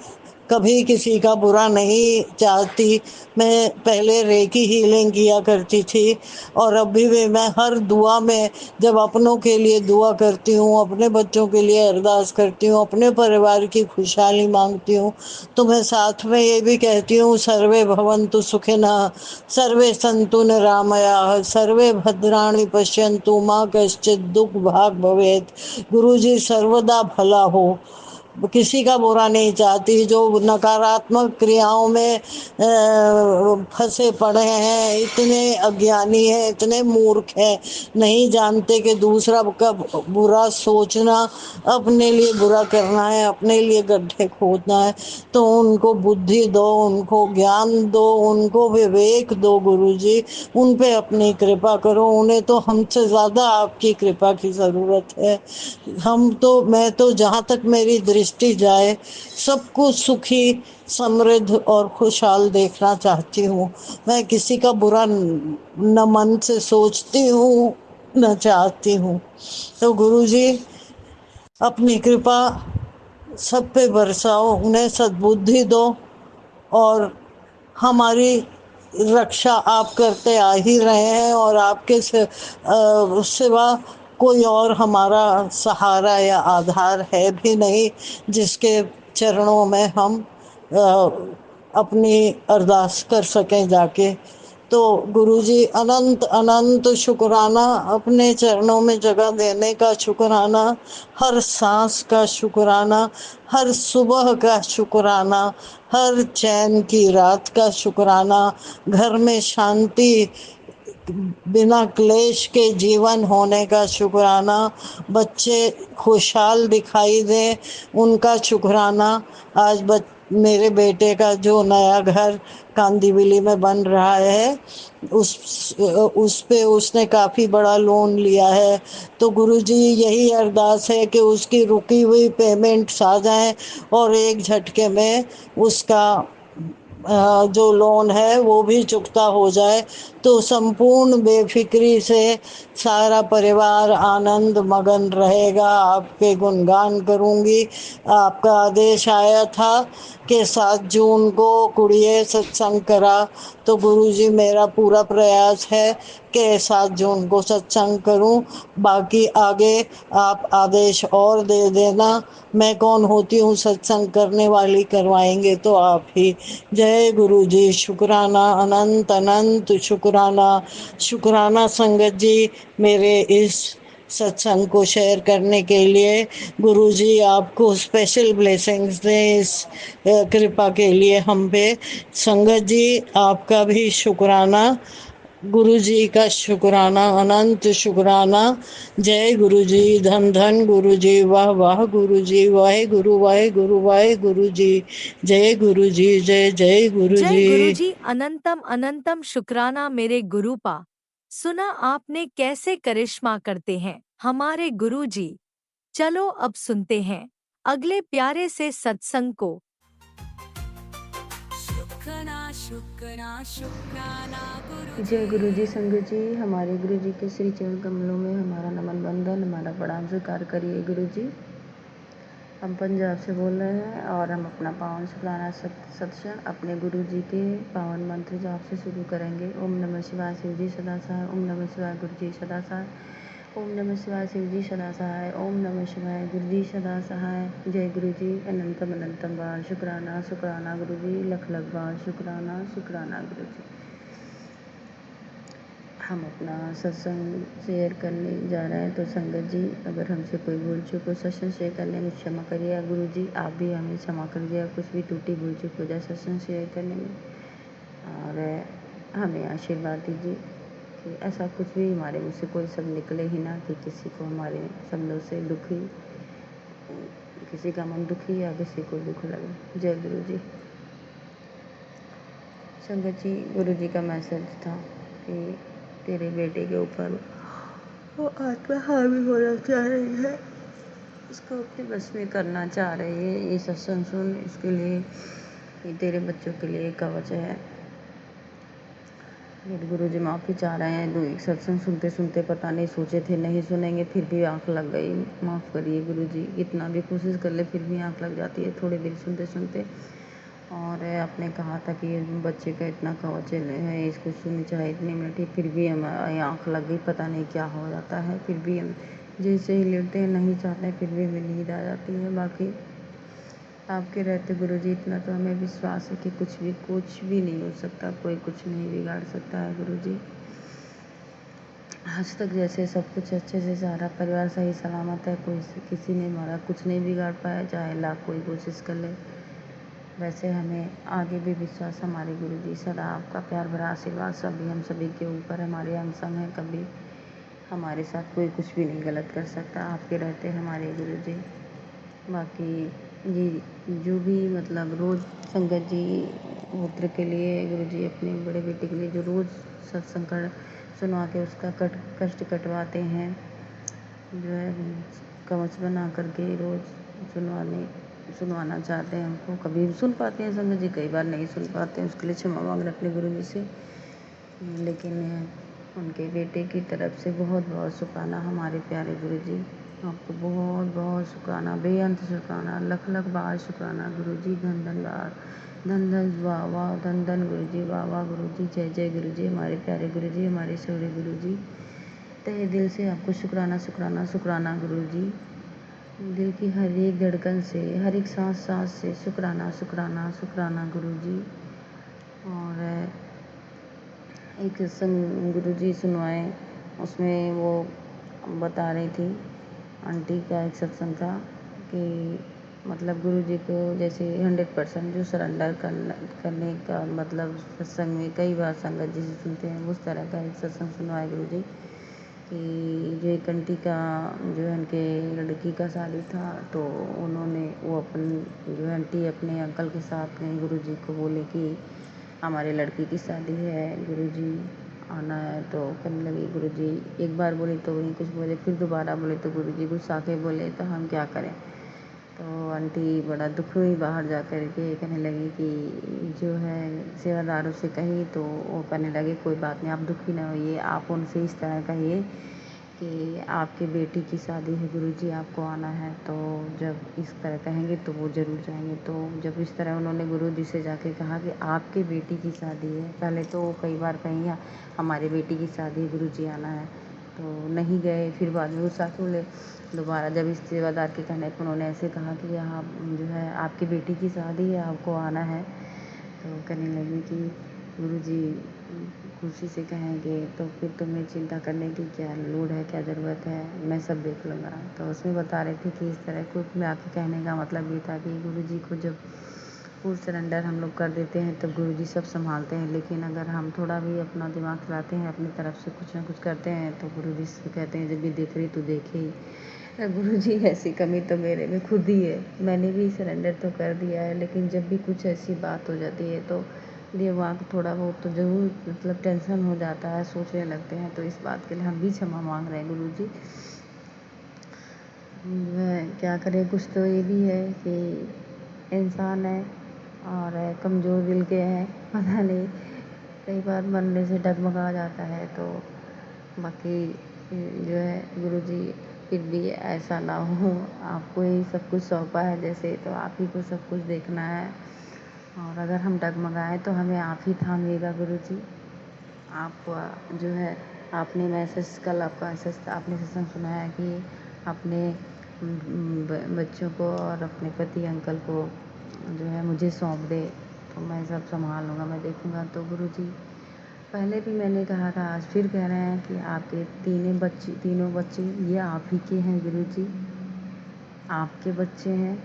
G: कभी किसी का बुरा नहीं चाहती। मैं पहले रेकी हीलिंग किया करती थी, और अभी भी मैं हर दुआ में जब अपनों के लिए दुआ करती हूँ, अपने बच्चों के लिए अरदास करती हूँ, अपने परिवार की खुशहाली मांगती हूँ, तो मैं साथ में ये भी कहती हूँ सर्वे भवन्तु सुखिनः, सर्वे सन्तु निरामयाः, सर्वे भद्राणि पश्यन्तु मा कश्चित् दुःख भाग भवेत्। गुरुजी सर्वदा भला हो, किसी का बुरा नहीं चाहती। जो नकारात्मक क्रियाओं में फंसे पड़े हैं, इतने अज्ञानी हैं, इतने मूर्ख हैं, नहीं जानते कि दूसरा का बुरा सोचना अपने लिए बुरा करना है, अपने लिए गड्ढे खोदना है। तो उनको बुद्धि दो, उनको ज्ञान दो, उनको विवेक दो गुरुजी, उन पे अपनी कृपा करो। उन्हें तो हमसे ज़्यादा आपकी कृपा की ज़रूरत है। मैं तो जहाँ तक मेरी दृष्टि जाए, सबको सुखी, समृद्ध और खुशहाल देखना चाहती हूँ। मैं किसी का बुरा न मन से सोचती हूँ न चाहती हूँ। तो गुरुजी अपनी कृपा सब पे बरसाओ, उन्हें सद्बुद्धि दो, और हमारी रक्षा आप करते आ ही रहे हैं, और आपके सिवा कोई और हमारा सहारा या आधार है भी नहीं जिसके चरणों में हम अपनी अरदास कर सकें जाके। तो गुरुजी अनंत अनंत शुक्राना, अपने चरणों में जगह देने का शुक्राना, हर सांस का शुक्राना, हर सुबह का शुक्राना, हर चैन की रात का शुक्राना, घर में शांति, बिना क्लेश के जीवन होने का शुक्राना, बच्चे खुशहाल दिखाई दें उनका शुक्राना। आज मेरे बेटे का जो नया घर कांदीवली में बन रहा है, उस पे उसने काफ़ी बड़ा लोन लिया है। तो गुरुजी यही अरदास है कि उसकी रुकी हुई पेमेंट्स आ जाएं और एक झटके में उसका जो लोन है वो भी चुकता हो जाए, तो संपूर्ण बेफिक्री से सारा परिवार आनंद मगन रहेगा। आपके गुणगान करूंगी। आपका आदेश आया था कि 7 जून को कुड़िए सत्संग करा, तो गुरुजी मेरा पूरा प्रयास है कि 7 जून को सत्संग करूं। बाकी आगे आप आदेश और दे देना। मैं कौन होती हूँ सत्संग करने वाली, करवाएंगे तो आप ही। जय गुरु जी, शुक्राना, अनंत अनंत शुक्राना। शुक्राना संगत जी, मेरे इस सत्संग को शेयर करने के लिए। गुरु जी आपको स्पेशल ब्लेसिंग्स दें इस कृपा के लिए हम पे। संगत जी आपका भी शुक्राना, गुरु जी का शुक्राना, अनंत शुक्राना। जय गुरु जी, धन धन गुरु जी, वाह वाह गुरु जी, वाहे गुरु वाहे गुरु जी। जय गुरु जी, जय जय गुरु
H: जय
G: जी।
H: गुरुजी, अनंतम अनंतम शुक्राना मेरे गुरुपा। सुना आपने कैसे करिश्मा करते हैं हमारे गुरुजी। चलो अब सुनते हैं अगले प्यारे से सत्संग को।
C: शुक्राना शुक्राना गुरुजी।
I: जय गुरु जी। संगत जी, हमारे गुरु जी के श्री चरण कमलों में हमारा नमन बंदन, हमारा प्रणाम स्वीकार करिए गुरु जी। हम पंजाब से बोल रहे हैं और हम अपना पावन शुक्राना सत्संग अपने गुरु जी के पावन मंत्र जाप से शुरू करेंगे। ओम नमः शिवाय शिव जी सदा सहाय, ओम नमः शिवाय गुरु जी सदा सहाय, ओम नमः शिवाय शिव जी सदा सहाय, ओम नमः शिवाय गुरु जी सदा सहाय। जय गुरु जी। अनंतम अनंतम बार शुक्राना शुक्राना गुरु जी, लख लख बार शुक्राना शुक्राना गुरु जी। हम अपना सत्संग शेयर करने जा रहे हैं, तो संगत जी अगर हमसे कोई भूल चूक हो सत्संग शेयर करने में क्षमा करिए। गुरु जी आप भी हमें क्षमा करिए, कुछ भी टूटी भूल चूक हो जाए सत्संग शेयर करने में, और हमें आशीर्वाद दीजिए कि ऐसा कुछ भी हमारे मुँह से कोई शब्द निकले ही ना कि किसी को हमारे शब्दों से दुखी, किसी का मन दुखी या किसी को दुख लगे। जय गुरु जी। संगत जी, गुरु जी का मैसेज था कि तेरे बेटे के ऊपर वो आत्मा हावी होना चाह रही है, इसको अपने बस में करना चाह रही है। ये सत्संग सुन, इसके लिए ये तेरे बच्चों के लिए कवच है। मेरे गुरु जी माफ़ी चाह रहे हैं। दो एक सत्संग सुनते सुनते पता नहीं सोचे थे नहीं सुनेंगे, फिर भी आँख लग गई। माफ़ करिए गुरु जी, कितना भी कोशिश कर ले फिर भी आँख लग जाती है थोड़ी देर सुनते सुनते। और आपने कहा था कि बच्चे का इतना कवच है, इसको सुननी चाहिए इतनी मिनट, फिर भी हमारी आँख लग गई। पता नहीं क्या हो जाता है, फिर भी हम जैसे ही लेटते हैं नहीं चाहते हैं, फिर भी हमें नींद आ जाती है। बाकी आपके रहते गुरु जी इतना तो हमें विश्वास है कि कुछ भी नहीं हो सकता, कोई कुछ नहीं बिगाड़ सकता है गुरु जी। आज तक जैसे सब कुछ अच्छे से सारा परिवार सही सलामत है, कोई किसी ने हमारा कुछ नहीं बिगाड़ पाया, चाहे लाख कोई कोशिश कर ले, वैसे हमें आगे भी विश्वास हमारे गुरु जी सदा आपका प्यार भरा आशीर्वाद सभी हम सभी के ऊपर हमारे अंग संग है। कभी हमारे साथ कोई कुछ भी नहीं गलत कर सकता, आपके रहते हमारे गुरु जी। बाकी ये जो भी मतलब रोज़ संगत जी पुत्र के लिए गुरु जी अपने बड़े बेटे के लिए जो रोज़ सत्संग सुनवा के उसका कष्ट कटवाते हैं, जो है कवच बना करके रोज़ सुनवाना चाहते हैं हमको। कभी सुन पाते हैं संगत जी, कई बार नहीं सुन पाते हैं, उसके लिए क्षमा मांग रहे अपने गुरु जी से। लेकिन उनके बेटे की तरफ से बहुत बहुत शुक्राना हमारे प्यारे गुरु जी, आपको बहुत बहुत शुक्राना, बेअंत शुक्राना, लख लख बार शुक्राना गुरु जी। धन धन बार, धन धन वाह वाह, धन धन गुरु जी, वाह वाह गुरु जी। जय जय गुरु जी, हमारे प्यारे गुरु जी, हमारे शौर्य गुरु जी। तहे दिल से आपको शुक्राना शुक्राना शुक्राना गुरु जी। दिल की हर एक धड़कन से, हर एक सांस सांस से शुक्राना शुक्राना शुक्राना गुरु जी। और एक सत्संग गुरु जी सुनवाए, उसमें वो बता रही थी आंटी का एक सत्संग था कि मतलब गुरु जी को जैसे 100% जो सरेंडर करने का मतलब सत्संग में कई बार संगत जी से सुनते हैं, उस तरह का एक सत्संग सुनवाए गुरु जी कि जो एक आंटी का जो है उनके लड़की का शादी था, तो उन्होंने वो अपन जो आंटी अपने अंकल के साथ गई, गुरु जी को बोले कि हमारे लड़की की शादी है गुरु जी आना है। तो कहने लगी गुरु जी, एक बार बोले तो नहीं कुछ बोले, फिर दोबारा बोले तो गुरु जी गुस्सा के बोले तो हम क्या करें। तो आंटी बड़ा दुख हुई, बाहर जा कर के कहने लगी कि जो है सेवादारों से कही, तो वो कहने लगे कोई बात नहीं, आप दुखी ना होइए, आप उनसे इस तरह कहिए कि आपके बेटी की शादी है गुरु जी, आपको आना है। तो जब इस तरह कहेंगे तो वो ज़रूर जाएंगे। तो जब इस तरह उन्होंने गुरु जी से जाके कहा कि आपके बेटी की शादी है, पहले तो वो कई बार कहीं हमारे बेटी की शादी है गुरु जी आना है, तो नहीं गए। फिर बाद में गुस्सा के बोले दोबारा, जब इस सेवादार के कहने पर उन्होंने ऐसे कहा कि हाँ जो है आपकी बेटी की शादी है, आपको आना है, तो कहने लगी कि गुरु जी खुशी से कहेंगे तो फिर तुम्हें चिंता करने की क्या लोड है, क्या ज़रूरत है, मैं सब देख लूँगा। तो उसमें बता रहे थे कि इस तरह को मैं आके कहने का मतलब ये था कि गुरु जी को जब फुल सरेंडर हम लोग कर देते हैं तब गुरु जी सब संभालते हैं, लेकिन अगर हम थोड़ा भी अपना दिमाग चलाते हैं, अपनी तरफ से कुछ ना कुछ करते हैं, तो गुरु जी से कहते हैं जब भी देख रही तो देखे ही। गुरु जी ऐसी कमी तो मेरे में खुद ही है, मैंने भी सरेंडर तो कर दिया है, लेकिन जब भी कुछ ऐसी बात हो जाती है तो दिमाग थोड़ा बहुत तो ज़रूर मतलब टेंशन हो जाता है, सोचने लगते हैं। तो इस बात के लिए हम भी क्षमा मांग रहे हैं गुरु जी। क्या करें, कुछ तो ये भी है कि इंसान है और कमज़ोर दिल के हैं, पता नहीं कई बार मरने से डगमगा जाता है। तो बाकी जो है गुरुजी, फिर भी ऐसा ना हो, आपको ही सब कुछ सौंपा है जैसे, तो आप ही को सब कुछ देखना है। और अगर हम डगमगाएँ तो हमें आप ही थामिएगा गुरुजी। आप जो है आपने मैसेज कल आपका मैसेज आपने सत्संग सुनाया कि अपने बच्चों को और अपने पति अंकल को जो है मुझे सौंप दे, तो मैं सब संभाल लूँगा, मैं देखूँगा। तो गुरुजी, पहले भी मैंने कहा था, आज फिर कह रहे हैं कि आपके तीनों बच्चे ये आप ही के हैं गुरुजी, आपके बच्चे हैं,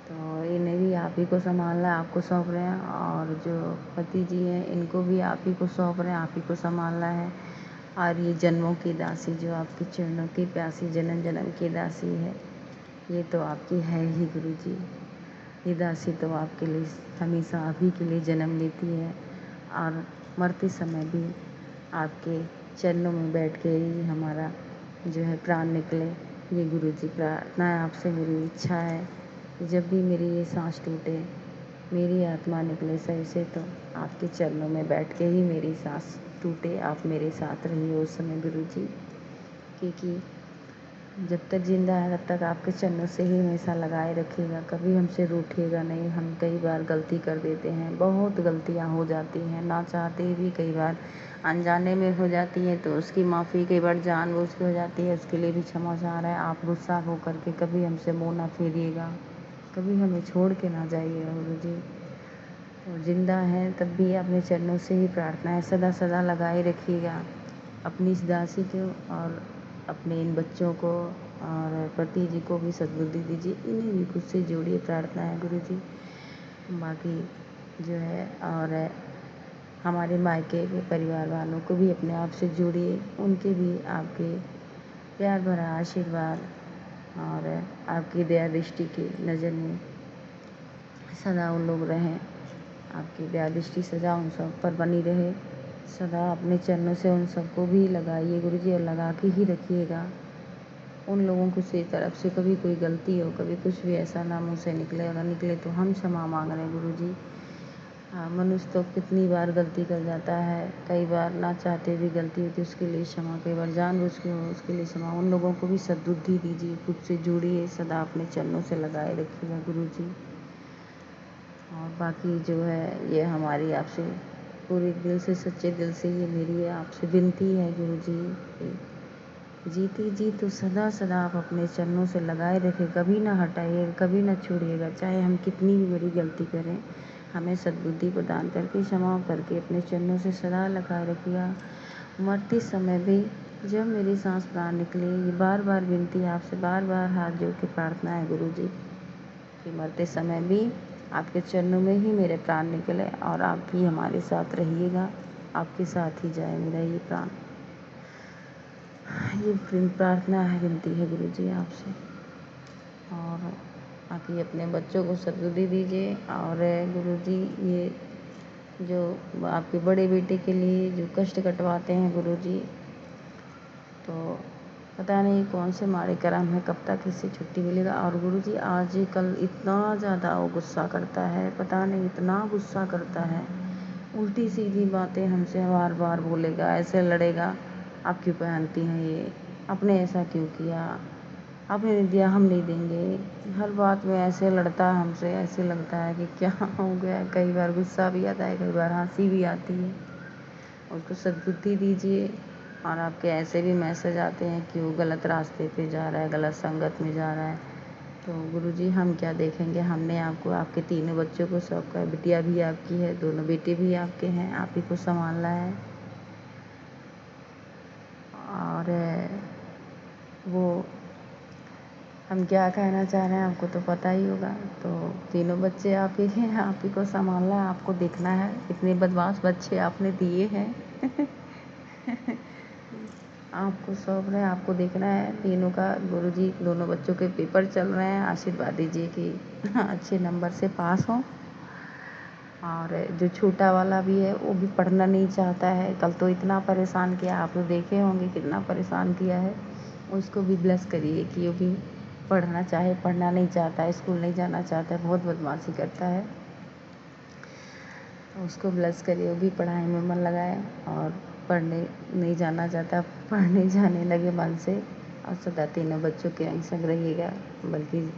I: तो इन्हें भी आप ही को संभालना है, आपको सौंप रहे हैं। और जो पति जी हैं इनको भी आप ही को सौंप रहे हैं, आप ही को संभालना है। और ये जन्मों की दासी जो आपके चरणों की प्यासी जन्म जन्म की दासी है, ये तो आपकी है ही गुरुजी। ये दासी तो आपके लिए हमेशा आप ही के लिए जन्म लेती है और मरते समय भी आपके चरणों में बैठ के ही हमारा जो है प्राण निकले। ये गुरुजी प्रार्थना है आपसे, मेरी इच्छा है कि जब भी मेरी ये सांस टूटे, मेरी आत्मा निकले सही से, तो आपके चरणों में बैठ के ही मेरी सांस टूटे, आप मेरे साथ रहिए उस समय गुरुजी। क्योंकि जब तक जिंदा है तब तक आपके चरणों से ही हमेशा लगाए रखिएगा, कभी हमसे रूठिएगा नहीं। हम कई बार गलती कर देते हैं, बहुत गलतियां हो जाती हैं, ना चाहते भी कई बार अनजाने में हो जाती है, तो उसकी माफ़ी कई बार जानबूझ के हो जाती है, उसके लिए भी क्षमा चाह रहे हैं। आप गुस्सा हो करके कभी हमसे मुँह ना फेरिएगा, कभी हमें छोड़ के ना जाइएगा गुरुजी। तो जिंदा हैं तब भी अपने चरणों से ही प्रार्थना है, सदा सदा लगाए रखिएगा अपनी इस दासी को और अपने इन बच्चों को, और पति जी को भी सद्बुद्धि दीजिए, इन्हें भी खुद से जोड़िए, प्रार्थना है गुरुजी। बाकी जो है और हमारे मायके के परिवार वालों को भी अपने आप से जोड़िए, उनके भी आपके प्यार भरा आशीर्वाद और आपकी दया दृष्टि की नज़र में सदा उन लोग रहें, आपकी दया दृष्टि सदा उन सब पर बनी रहे। सदा अपने चरणों से उन सबको भी लगाइए गुरुजी, और लगा के ही रखिएगा। उन लोगों को से तरफ से कभी कोई गलती हो, कभी कुछ भी ऐसा ना मुँह से निकले, अगर निकले तो हम क्षमा मांग रहे हैं गुरुजी। मनुष्य तो कितनी बार गलती कर जाता है, कई बार ना चाहते भी गलती होती है, उसके लिए क्षमा, कई बार जानबूझ के हो उसके लिए क्षमा। उन लोगों को भी सद्बुद्धि दीजिए, खुद से जुड़िए, सदा अपने चरणों से लगाए रखिएगा गुरुजी। और बाकी जो है ये हमारी आपसे पूरे दिल से, सच्चे दिल से ये मेरी आपसे विनती है गुरुजी, जीती जी तो सदा सदा आप अपने चरणों से लगाए रखें, कभी ना हटाइएगा, कभी ना छोड़िएगा। चाहे हम कितनी भी बड़ी गलती करें, हमें सद्बुद्धि प्रदान करके, क्षमा करके अपने चरणों से सदा लगाए रखिएगा। मरते समय भी जब मेरी सांस प्राण निकले, ये बार बार विनती आपसे, बार बार हाथ जोड़ के प्रार्थना है गुरुजी कि मरते समय भी आपके चरणों में ही मेरे प्राण निकले और आप ही हमारे साथ रहिएगा, आपके साथ ही जाए मेरा ये प्राण। ये प्रार्थना है, विनती है गुरुजी आपसे। और बाकी अपने बच्चों को सद्बुद्धि दीजिए। और गुरुजी ये जो आपके बड़े बेटे के लिए जो कष्ट कटवाते हैं गुरुजी, तो पता नहीं कौन से माड़े कर्म है, कब तक इससे छुट्टी मिलेगा। और गुरुजी आज कल इतना ज़्यादा वो गुस्सा करता है, पता नहीं इतना गुस्सा करता है, उल्टी सीधी बातें हमसे बार बार बोलेगा, ऐसे लड़ेगा, आप क्यों पहनती हैं ये, आपने ऐसा क्यों किया, आपने नहीं दिया हम नहीं देंगे, हर बात में ऐसे लड़ता है हमसे। ऐसे लगता है कि क्या हो गया। कई बार गुस्सा भी आता है, कई बार हंसी भी आती है। उसको सद्बुद्धि दीजिए। और आपके ऐसे भी मैसेज आते हैं कि वो गलत रास्ते पे जा रहा है, गलत संगत में जा रहा है, तो गुरुजी हम क्या देखेंगे। हमने आपको आपके तीनों बच्चों को सौंपा है, बिटिया भी आपकी है, दोनों बेटे भी आपके हैं, आप ही को संभालना है। और वो हम क्या कहना चाह रहे हैं आपको तो पता ही होगा। तो तीनों बच्चे आप ही हैं, आप ही को संभालना है, आपको देखना है। इतने बदमाश बच्चे आपने दिए हैं आपको सौंप रहे हैं, आपको देखना है तीनों का। गुरुजी दोनों बच्चों के पेपर चल रहे हैं, आशीर्वाद दीजिए कि अच्छे नंबर से पास हों। और जो छोटा वाला भी है वो भी पढ़ना नहीं चाहता है, कल तो इतना परेशान किया, आप लोग देखे होंगे कितना परेशान किया है। उसको भी ब्लेस करिए कि वो भी पढ़ना चाहे, पढ़ना नहीं चाहता है, स्कूल नहीं जाना चाहता है, बहुत बदमाशी करता है। तो उसको ब्लेस करिए, वो भी पढ़ाई में मन लगाए और पढ़ने नहीं जाना चाहता, पढ़ने जाने लगे मन से। और सदा तीनों बच्चों के संग रहिएगा, बल्कि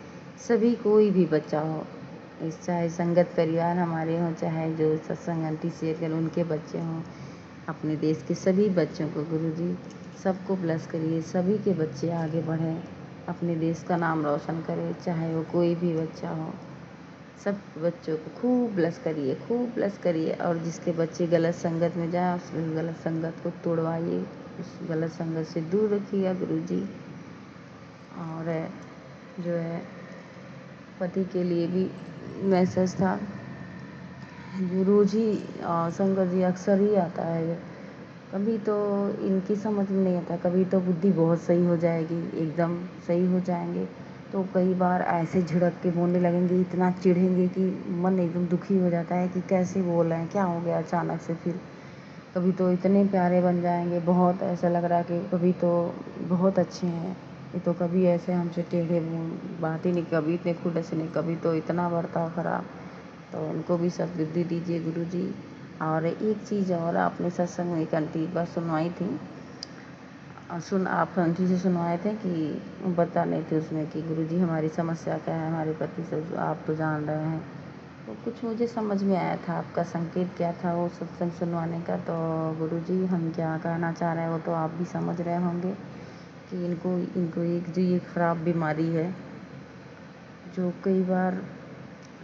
I: सभी कोई भी बच्चा हो, इस चाहे संगत परिवार हमारे हों, चाहे जो सत्संग आंटी शेयर करें उनके बच्चे हों, अपने देश के सभी बच्चों को गुरुजी सबको ब्लेस करिए, सभी के बच्चे आगे बढ़ें, अपने देश का नाम रोशन करें, चाहे वो कोई भी बच्चा हो। सब बच्चों को खूब ब्लेस करिए, खूब ब्लेस करिए। और जिसके बच्चे गलत संगत में जाए, उस गलत संगत को तोड़वाइए, उस गलत संगत से दूर रखिएगा गुरुजी। और जो है पति के लिए भी मैसेज था, गुरुजी संगत जी अक्सर ही आता है, कभी तो इनकी समझ में नहीं आता, कभी तो बुद्धि बहुत सही हो जाएगी, एकदम सही हो जाएंगे, तो कई बार ऐसे झिड़क के बोलने लगेंगे, इतना चिढ़ेंगे कि मन एकदम दुखी हो जाता है कि कैसे बोल रहे हैं, क्या हो गया अचानक से। फिर कभी तो इतने प्यारे बन जाएंगे, बहुत ऐसा लग रहा है कि कभी तो बहुत अच्छे हैं, ये तो कभी ऐसे हमसे टेढ़े बात ही नहीं, कभी इतने खुले से नहीं, कभी तो इतना बर्ताव खराब। तो उनको भी सद्बुद्धि दीजिए गुरुजी। और एक चीज़ और, आपने सत्संग में एक आंटी बात सुनवाई थी, आप आंटी से सुनवाए थे कि बता नहीं थे उसमें कि गुरुजी हमारी समस्या क्या है, हमारे पति से आप तो जान रहे हैं। तो कुछ मुझे समझ में आया था आपका संकेत क्या था वो सत्संग सुनवाने का। तो गुरुजी हम क्या कहना चाह रहे हैं वो तो आप भी समझ रहे होंगे कि इनको एक जो ये खराब बीमारी है, जो कई बार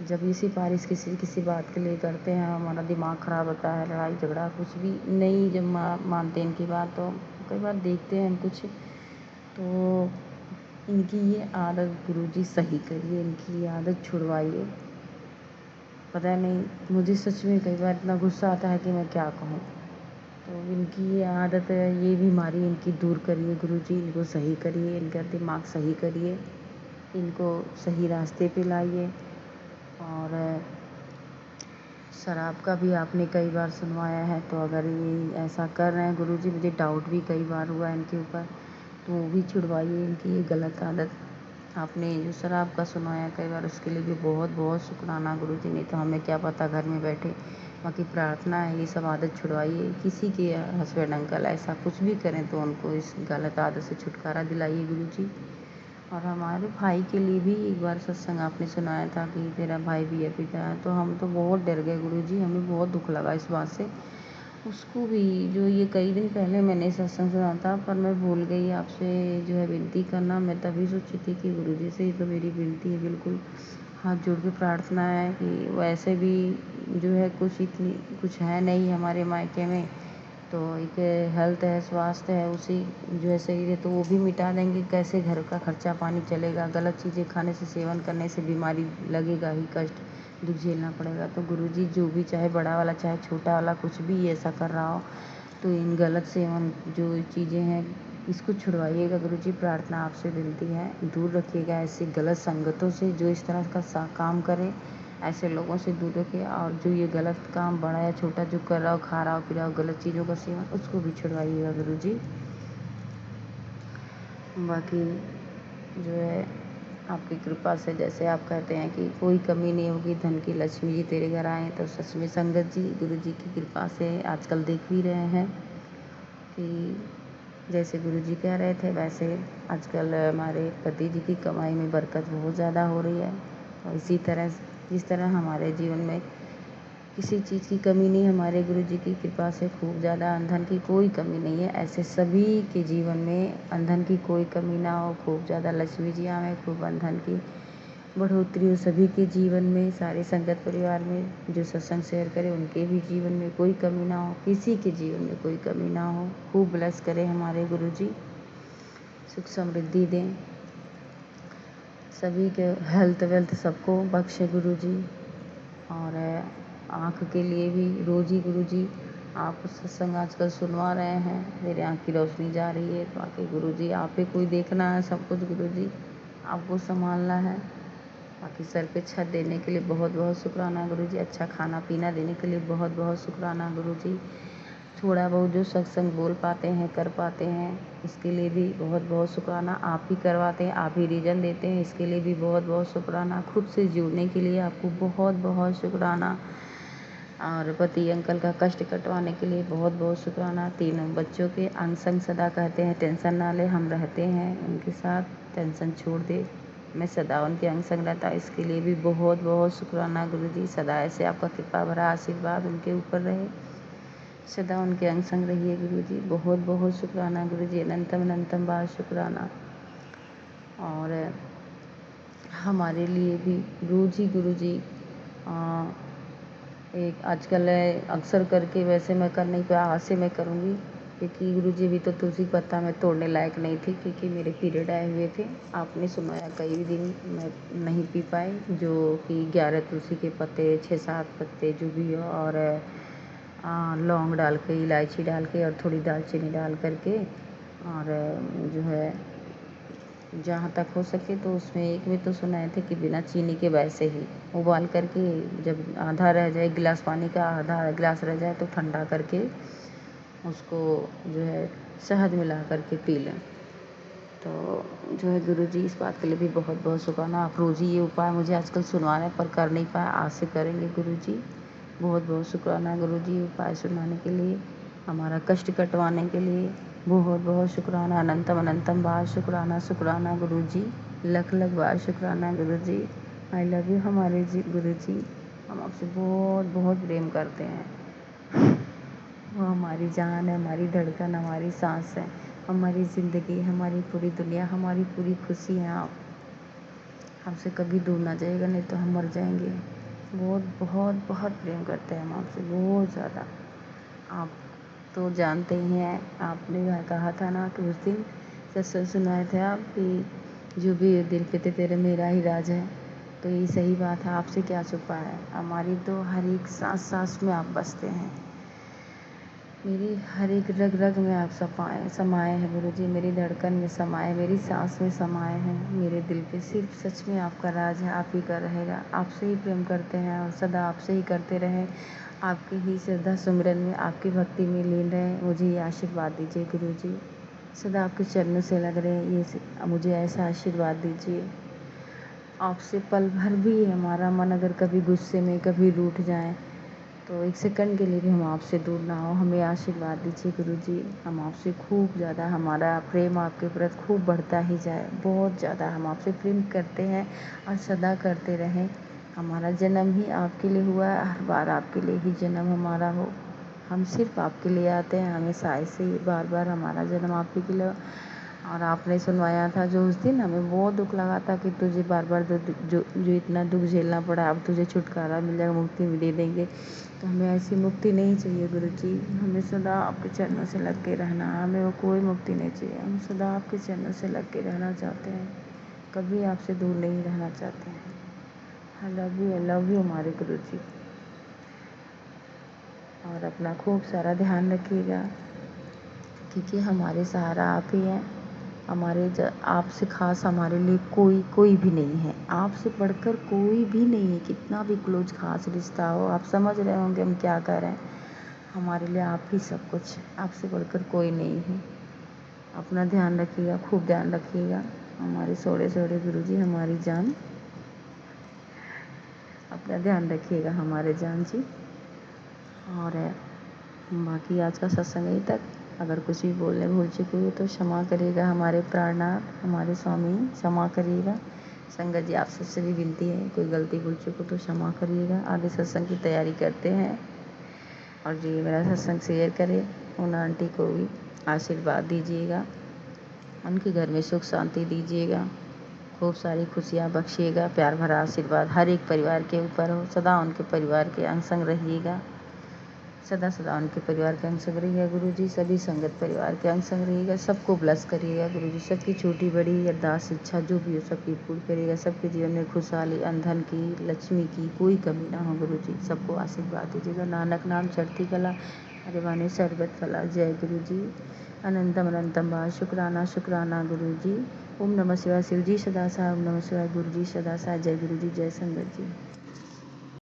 I: जब ये सिफारिश किसी बात के लिए करते हैं, हमारा दिमाग ख़राब होता है, लड़ाई झगड़ा कुछ भी नहीं, जब मानते हैं इनकी बात, तो कई बार देखते हैं कुछ, तो इनकी ये आदत गुरुजी सही करिए, इनकी ये आदत छुड़वाइए। पता नहीं, मुझे सच में कई बार इतना गुस्सा आता है कि मैं क्या कहूँ। तो इनकी ये आदत है, ये बीमारी इनकी दूर करिए गुरुजी, इनको सही करिए, इनका दिमाग सही करिए, इनको सही रास्ते पे लाइए। और शराब का भी आपने कई बार सुनवाया है, तो अगर ये ऐसा कर रहे हैं गुरुजी, मुझे डाउट भी कई बार हुआ है इनके ऊपर, तो वो भी छुड़वाइए इनकी ये गलत आदत। आपने जो शराब का सुनाया कई बार, उसके लिए भी बहुत बहुत शुक्राना गुरुजी, नहीं तो हमें क्या पता घर में बैठे। बाकी प्रार्थना है, ये सब आदत छुड़वाइए, किसी के हस्बैंड अंकल ऐसा कुछ भी करें तो उनको इस गलत आदत से छुटकारा दिलाइए गुरुजी। और हमारे भाई के लिए भी एक बार सत्संग आपने सुनाया था कि तेरा भाई भी अभी था, तो हम तो बहुत डर गए गुरुजी, हमें बहुत दुख लगा इस बात से। उसको भी जो ये कई दिन पहले मैंने सत्संग सुना था, पर मैं भूल गई आपसे जो है विनती करना। मैं तभी सोची थी कि गुरुजी से ही तो मेरी विनती है, बिल्कुल हाथ जोड़ के प्रार्थना है कि वैसे भी जो है कुछ है नहीं हमारे मायके में, तो एक हेल्थ है, स्वास्थ्य है, उसी जो है शरीर है, तो वो भी मिटा देंगे, कैसे घर का खर्चा पानी चलेगा। गलत चीज़ें खाने से, सेवन करने से बीमारी लगेगा ही, कष्ट दुख झेलना पड़ेगा। तो गुरुजी जो भी, चाहे बड़ा वाला चाहे छोटा वाला, कुछ भी ऐसा कर रहा हो, तो इन गलत सेवन जो चीज़ें हैं इसको छुड़वाइएगा गुरुजी, प्रार्थना आपसे विनती है। दूर रखिएगा ऐसी गलत संगतों से, जो इस तरह का काम करे, ऐसे लोगों से दूर रखिए। और जो ये गलत काम बड़ा या छोटा जो कर रहा हो, खा रहा हो, पी रहा हो, गलत चीज़ों का सेवन, उसको भी छुड़वाइएगा गुरुजी। बाकी जो है आपकी कृपा से, जैसे आप कहते हैं कि कोई कमी नहीं होगी, धन की लक्ष्मी जी तेरे घर आए, तो सच में संगत जी गुरुजी की कृपा से आजकल देख भी रहे हैं कि जैसे गुरुजी कह रहे थे, वैसे आजकल हमारे पति जी की कमाई में बरकत बहुत ज़्यादा हो रही है। और इसी तरह जिस तरह हमारे जीवन में किसी चीज़ की कमी नहीं, हमारे गुरुजी की कृपा से खूब ज़्यादा अंधन की कोई कमी नहीं है, ऐसे सभी के जीवन में अंधन की कोई कमी ना हो, खूब ज़्यादा लक्ष्मी जी आए, खूब अंधन की बढ़ोतरी हो सभी के जीवन में, सारे संगत परिवार में जो सत्संग शेयर करे उनके भी जीवन में कोई कमी ना हो, किसी के जीवन में कोई कमी ना हो। खूब ब्लेस करें हमारे गुरुजी, सुख समृद्धि दें, सभी के हेल्थ वेल्थ सबको बख्शे गुरुजी। और आँख के लिए भी रोज़ ही गुरुजी आप सत्संग आजकल सुनवा रहे हैं, मेरे आँख की रोशनी जा रही है। बाकी गुरुजी आप ही कोई देखना है सब कुछ, गुरुजी आपको संभालना है। बाकी सर पे छत देने के लिए बहुत बहुत शुक्राना गुरुजी, अच्छा खाना पीना देने के लिए बहुत बहुत शुक्राना गुरुजी। थोड़ा बहुत जो सत्संग बोल पाते हैं, कर पाते हैं, इसके लिए भी बहुत बहुत शुक्राना। आप ही करवाते हैं, आप ही रीजन देते हैं, इसके लिए भी बहुत बहुत शुक्राना। खुद से जुड़ने के लिए आपको बहुत बहुत शुक्राना। और पति अंकल का कष्ट कटवाने के लिए बहुत बहुत शुक्राना। तीनों बच्चों के अंग संग सदा कहते हैं टेंशन ना ले, हम रहते हैं उनके साथ, टेंशन छोड़ दे, मैं सदा उनके अंग संग रहता, इसके लिए भी बहुत बहुत शुक्राना गुरुजी। सदा ऐसे आपका कृपा भरा आशीर्वाद उनके ऊपर रहे, सदा उनके अंग संग रहिए गुरुजी। बहुत बहुत शुक्राना गुरुजी, अनंतम अनंतम बार शुक्राना। और हमारे लिए भी रोज ही गुरुजी एक आजकल अक्सर करके, वैसे मैं कर नहीं पाया, आज से मैं करूँगी, क्योंकि गुरुजी भी तो तुलसी पत्ता में तोड़ने लायक नहीं थी, क्योंकि मेरे पीरियड आए हुए थे। आपने सुनाया कई दिन मैं नहीं पी पाई, जो कि 11 तुलसी के पत्ते, 6-7 पत्ते जो भी हो, और लौंग डाल के, इलायची डाल के और थोड़ी दालचीनी डाल करके, और जो है जहाँ तक हो सके तो उसमें एक में तो सुनाए थे कि बिना चीनी के वैसे ही उबाल करके, जब आधा रह जाए गिलास पानी का, आधा गिलास रह जाए तो ठंडा करके उसको जो है शहद मिला करके पी लें। तो जो है गुरुजी इस बात के लिए भी बहुत बहुत शुक्राना। आप रोज़ ही ये उपाय मुझे आजकल सुनवाने पर कर नहीं पाया, आज से करेंगे गुरुजी। बहुत बहुत शुक्राना गुरुजी उपाय सुनाने के लिए, हमारा कष्ट कटवाने के लिए बहुत बहुत शुक्राना। अनंतम अनंतम बार शुक्राना शुक्राना गुरुजी, लख लख बार शुक्राना गुरुजी। आई लव यू हमारे जी गुरुजी, हम आपसे बहुत बहुत प्रेम करते हैं। वो हमारी जान है, हमारी धड़कन, हमारी सांस है, हमारी ज़िंदगी, हमारी पूरी दुनिया, हमारी पूरी खुशी हैं आप। हमसे कभी दूर ना जाइएगा, नहीं तो हम मर जाएंगे। बहुत बहुत बहुत प्रेम करते हैं हम आपसे, बहुत ज़्यादा। आप तो जानते ही हैं, आपने कहा था ना कि उस दिन सत्संग सुनाए थे आप कि जो भी दिल पे तेरे मेरा ही राज है। तो ये सही बात है, आपसे क्या छुपा है, हमारी तो हर एक सांस सांस में आप बसते हैं, मेरी हर एक रग रग में आप समाए हैं गुरुजी, मेरी धड़कन में समाए, मेरी सांस में समाए हैं, मेरे दिल पे सिर्फ सच में आपका राज है, आप ही का रहेगा। आपसे ही प्रेम करते हैं और सदा आपसे ही करते रहें, आपकी ही श्रद्धा सुमिरन में, आपकी भक्ति में लीन रहें। मुझे ये आशीर्वाद दीजिए गुरुजी, सदा आपके चरणों से लग रहे हैं, ये मुझे ऐसा आशीर्वाद दीजिए। आपसे पल भर भी हमारा मन अगर कभी गुस्से में कभी रूठ जाए तो एक सेकंड के लिए भी हम आपसे दूर ना हो, हमें आशीर्वाद दीजिए गुरुजी। हम आपसे खूब ज़्यादा, हमारा प्रेम आपके प्रति खूब बढ़ता ही जाए, बहुत ज़्यादा हम आपसे प्रेम करते हैं और सदा करते रहें। हमारा जन्म ही आपके लिए हुआ है, हर बार आपके लिए ही जन्म हमारा हो, हम सिर्फ आपके लिए आते हैं, हमेशा ऐसे ही बार बार हमारा जन्म आपके लिए। और आपने सुनवाया था जो उस दिन, हमें बहुत दुख लगा था कि तुझे बार बार जो इतना दुख झेलना पड़ा, अब तुझे छुटकारा मिल जाएगा, मुक्ति भी दे देंगे। तो हमें ऐसी मुक्ति नहीं चाहिए गुरुजी, हमें सदा आपके चरणों से लग के रहना, हमें वो कोई मुक्ति नहीं चाहिए, हम सदा आपके चरणों से लग के रहना चाहते हैं, कभी आपसे दूर नहीं रहना चाहते हैं। आई लव यू हमारे गुरुजी। और अपना खूब सारा ध्यान रखिएगा, क्योंकि हमारे सहारा आप ही हैं, आपसे खास हमारे लिए कोई भी नहीं है, आपसे बढ़कर कोई भी नहीं है, कितना भी क्लोज खास रिश्ता हो। आप समझ रहे होंगे हम क्या कह रहे हैं, हमारे लिए आप ही सब कुछ, आपसे बढ़कर कोई नहीं है। अपना ध्यान रखिएगा, खूब ध्यान रखिएगा हमारे सोड़े गुरुजी, हमारी जान, अपना ध्यान रखिएगा हमारे जान जी। और बाकी आज का सत्संग यहीं तक, अगर कुछ भी बोलने भूल चुकी हो तो क्षमा करिएगा, हमारे प्राणनाथ हमारे स्वामी क्षमा करिएगा। संगत जी आप सबसे भी विनती है, कोई गलती भूल चुको तो क्षमा करिएगा। आगे सत्संग की तैयारी करते हैं, और जी मेरा सत्संग शेयर करें, उन आंटी को भी आशीर्वाद दीजिएगा, उनके घर में सुख शांति दीजिएगा, खूब सारी खुशियाँ बख्शिएगा, प्यार भरा आशीर्वाद हर एक परिवार के ऊपर हो, सदा उनके परिवार के अंग संग रहिएगा, सदा सदा उनके परिवार के अंग संग रहिएगा गुरुजी, सभी संगत परिवार के अंग संग रहिएगा, सबको ब्लेस करिएगा गुरुजी, सबकी छोटी बड़ी अरदास इच्छा जो भी हो सबकी पूर्ण करिएगा, सबके जीवन में खुशहाली, धन की, लक्ष्मी की कोई कमी ना हो गुरुजी, सबको आशीर्वाद दीजिएगा। नानक नाम चढ़ती कला, अरे वाणी शरबत फला, जय गुरुजी। अनंतम अनंतम बार शुक्राना शुक्राना गुरुजी। ओम नमः शिवाय शिव जी सदा साय, ओम नमः शिवाय गुरुजी सदा साय, जय गुरुजी, जय संगत जी।